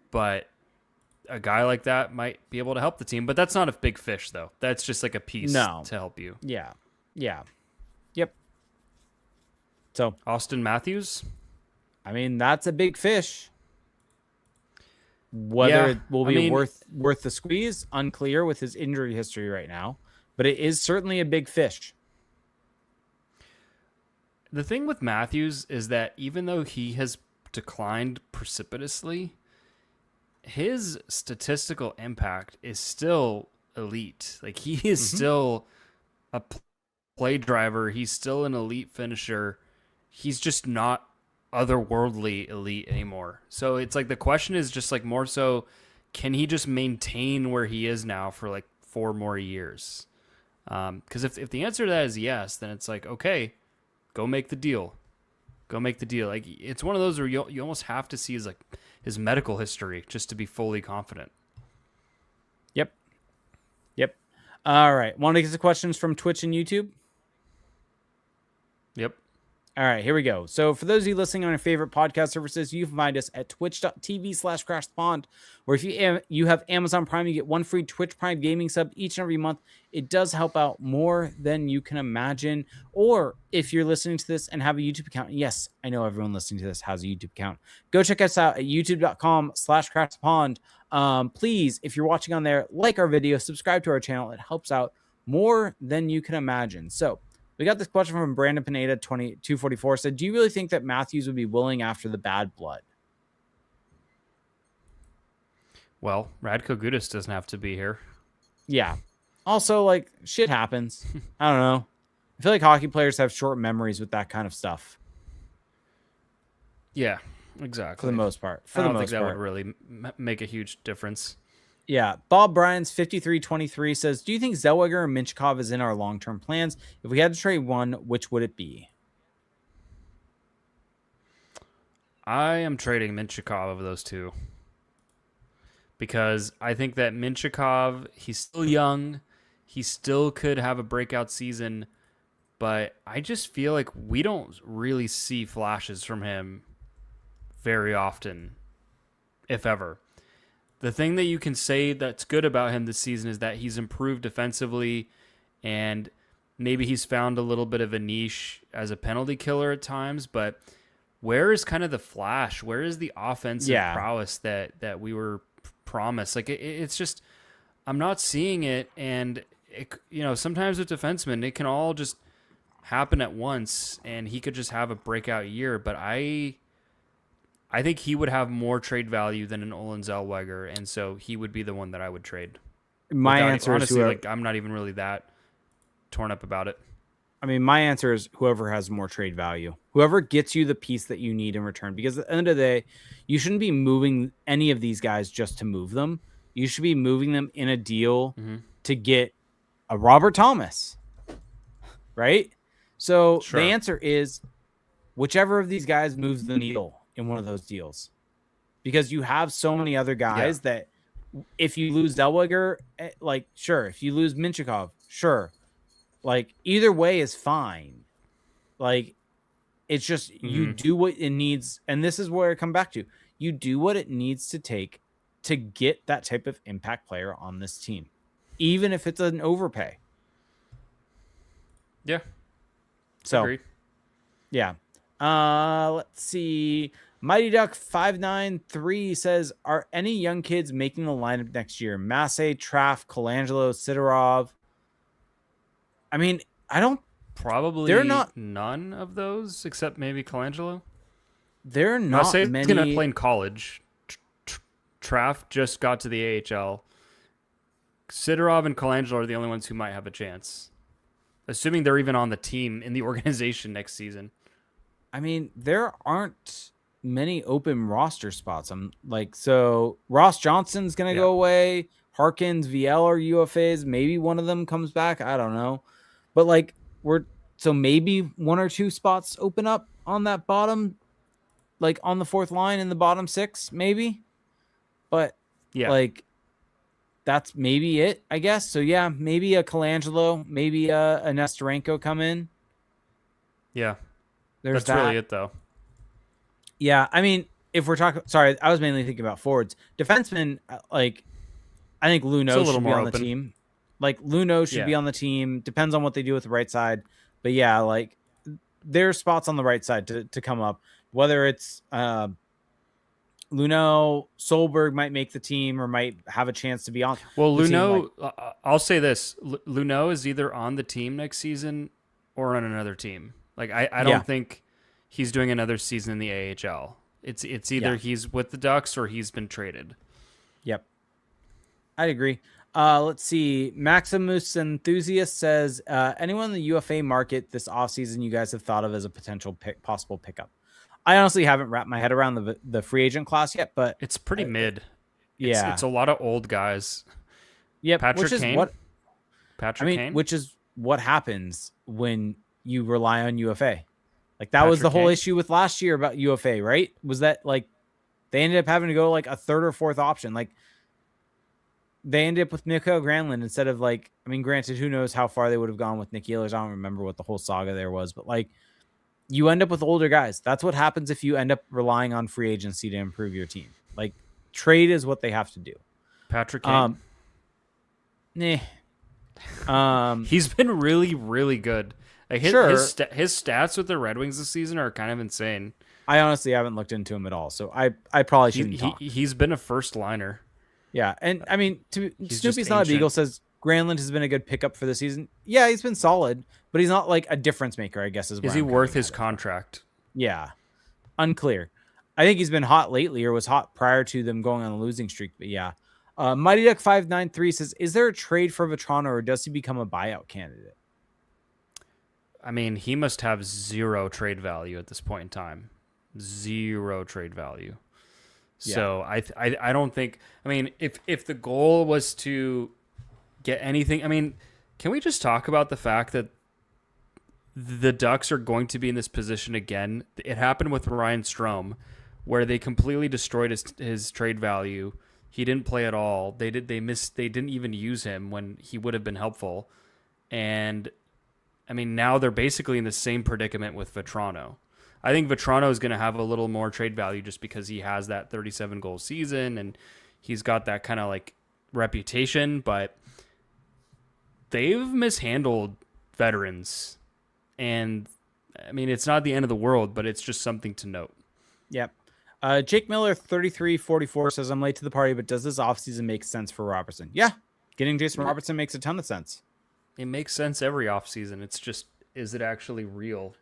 but a guy like that might be able to help the team. But that's not a big fish, though. That's just like a piece to help you. Yeah. Yep. So Austin Matthews? I mean, that's a big fish. Whether it will be worth the squeeze, unclear with his injury history right now, but it is certainly a big fish. The thing with Matthews is that even though he has declined precipitously, his statistical impact is still elite. Like he is still a play driver. He's still an elite finisher. He's just not otherworldly elite anymore. So it's like the question is just like more so, can he just maintain where he is now for like 4 more years? Because if the answer to that is yes, then it's like, okay, go make the deal. Like it's one of those where you almost have to see his medical history just to be fully confident. Yep. All right. Want to get the questions from Twitch and YouTube? Yep. All right, here we go. So for those of you listening on your favorite podcast services, you can find us at twitch.tv/crashthepond, where if you have Amazon Prime, you get one free Twitch Prime gaming sub each and every month. It does help out more than you can imagine. Or if you're listening to this and have a YouTube account, yes, I know everyone listening to this has a YouTube account. Go check us out at youtube.com/crashthepond. Please, if you're watching on there, like our video, subscribe to our channel. It helps out more than you can imagine. So we got this question from Brandon Pineda, 2244, said, do you really think that Matthews would be willing after the bad blood? Well, Radko Gudas doesn't have to be here. Yeah. Also, like, shit happens. I don't know. I feel like hockey players have short memories with that kind of stuff. Yeah, exactly. For the most part. I don't think that would really make a huge difference. Yeah. Bob Bryan's 5323 says, do you think Zellweger or Minchikov is in our long-term plans? If we had to trade one, which would it be? I am trading Minchikov of those two. Because I think that Minchikov, he's still young. He still could have a breakout season. But I just feel like we don't really see flashes from him very often, if ever. The thing that you can say that's good about him this season is that he's improved defensively, and maybe he's found a little bit of a niche as a penalty killer at times, but where is kind of the flash? Where is the offensive prowess that we were promised? Like it's just, I'm not seeing it, and sometimes with defensemen, it can all just happen at once, and he could just have a breakout year, but I think he would have more trade value than an Olen Zellweger, and so he would be the one that I would trade. My answer is honestly, I'm not even really that torn up about it. I mean, my answer is whoever has more trade value, whoever gets you the piece that you need in return. Because at the end of the day, you shouldn't be moving any of these guys just to move them. You should be moving them in a deal to get a Robert Thomas, right? So the answer is whichever of these guys moves the needle in one of those deals, because you have so many other guys that if you lose Zellweger, like, sure. If you lose Minchikov, sure. Like, either way is fine. Like, it's just you do what it needs. And this is where I come back to. You do what it needs to take to get that type of impact player on this team, even if it's an overpay. Yeah. So, agreed. Yeah. Let's see. Mighty Duck 593 says, are any young kids making the lineup next year? Massey, Traff, Colangelo, Sidorov. I mean, they're not none of those except maybe Colangelo. They're not Massey's many. He's gonna play in college. Traff just got to the AHL. Sidorov and Colangelo are the only ones who might have a chance, assuming they're even on the team in the organization next season. I mean, there aren't many open roster spots. I'm like, so Ross Johnson's going to go away. Harkins, VL are UFAs. Maybe one of them comes back. I don't know. But like, so maybe one or two spots open up on that bottom, like on the fourth line in the bottom six, maybe. But like, that's maybe it, I guess. So yeah, maybe a Colangelo, maybe a Nestorenko come in. Yeah. That's really it, though. Yeah, I mean, if we're talking... Sorry, I was mainly thinking about forwards. Defensemen, like, I think Luno should be on the team. Like, Luno should be on the team. Depends on what they do with the right side. But yeah, like, there's spots on the right side to come up. Whether it's Luno, Solberg might make the team or might have a chance to be on. Well, Luno, I'll say this. Luno is either on the team next season or on another team. Like, I don't think he's doing another season in the AHL. It's either he's with the Ducks or he's been traded. Yep. I'd agree. Let's see. Maximus Enthusiast says, anyone in the UFA market this offseason you guys have thought of as a potential possible pickup? I honestly haven't wrapped my head around the free agent class yet, but... It's pretty mid. Yeah. It's a lot of old guys. Yep. Patrick Kane? Kane? Which is what happens when you rely on UFA. Like that was the whole issue with last year about UFA, right? Was that like they ended up having to go like a third or fourth option. Like they ended up with Mikael Granlund instead of like, I mean, granted, who knows how far they would have gone with Nick Ehlers. I don't remember what the whole saga there was, but like you end up with older guys. That's what happens if you end up relying on free agency to improve your team. Like, trade is what they have to do. Patrick Kane. Nah. He's been really, really good. Like his stats with the Red Wings this season are kind of insane. I honestly haven't looked into him at all, so I probably shouldn't talk. He's been a first liner. Yeah, and I mean, Snoopy's not a Beagle says Granlund has been a good pickup for the season. Yeah, he's been solid, but he's not like a difference maker, I guess. Is he worth his contract? Yeah, unclear. I think he's been hot lately, or was hot prior to them going on a losing streak. But yeah, Mighty Duck 593 says, "Is there a trade for Vetrano, or does he become a buyout candidate?" I mean, he must have zero trade value at this point in time. Zero trade value. Yeah. So I don't think. I mean, if the goal was to get anything, I mean, can we just talk about the fact that the Ducks are going to be in this position again? It happened with Ryan Strome, where they completely destroyed his trade value. He didn't play at all. They didn't even use him when he would have been helpful. And I mean, now they're basically in the same predicament with Vetrano. I think Vetrano is going to have a little more trade value just because he has that 37 goal season and he's got that kind of like reputation, but they've mishandled veterans. And I mean, it's not the end of the world, but it's just something to note. Yep. Jake Miller 3344 says, "I'm late to the party, but does this offseason make sense for Robertson?" Yeah. Getting Jason Robertson makes a ton of sense. It makes sense every offseason. It's just, is it actually real?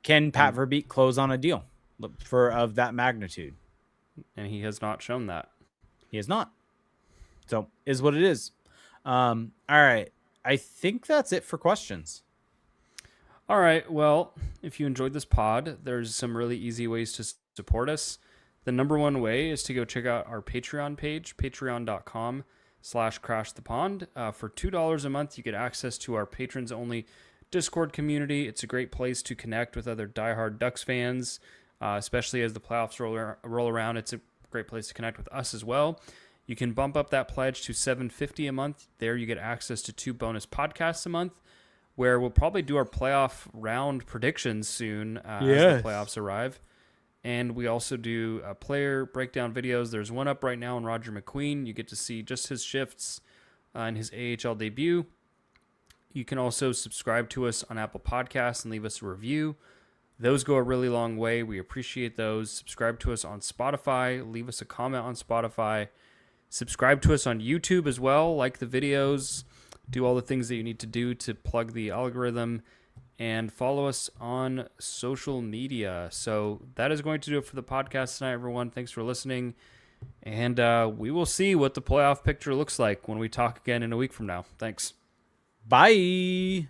Can Pat Verbeek close on a deal of that magnitude? And he has not shown that. He has not. So, is what it is. All right. I think that's it for questions. All right. Well, if you enjoyed this pod, there's some really easy ways to support us. The number one way is to go check out our Patreon page, patreon.com/crashthepond. For $2 a month, you get access to our patrons only Discord community. It's a great place to connect with other diehard Ducks fans, especially as the playoffs roll around. It's a great place to connect with us as well. You can bump up that pledge to $7.50 a month. There you get access to 2 bonus podcasts a month, where we'll probably do our playoff round predictions soon as the playoffs arrive. And we also do player breakdown videos. There's one up right now on Roger McQueen. You get to see just his shifts in his AHL debut. You can also subscribe to us on Apple Podcasts and leave us a review. Those go a really long way. We appreciate those. Subscribe to us on Spotify. Leave us a comment on Spotify. Subscribe to us on YouTube as well. Like the videos. Do all the things that you need to do to plug the algorithm. And follow us on social media. So that is going to do it for the podcast tonight, everyone. Thanks for listening. And we will see what the playoff picture looks like when we talk again in a week from now. Thanks. Bye.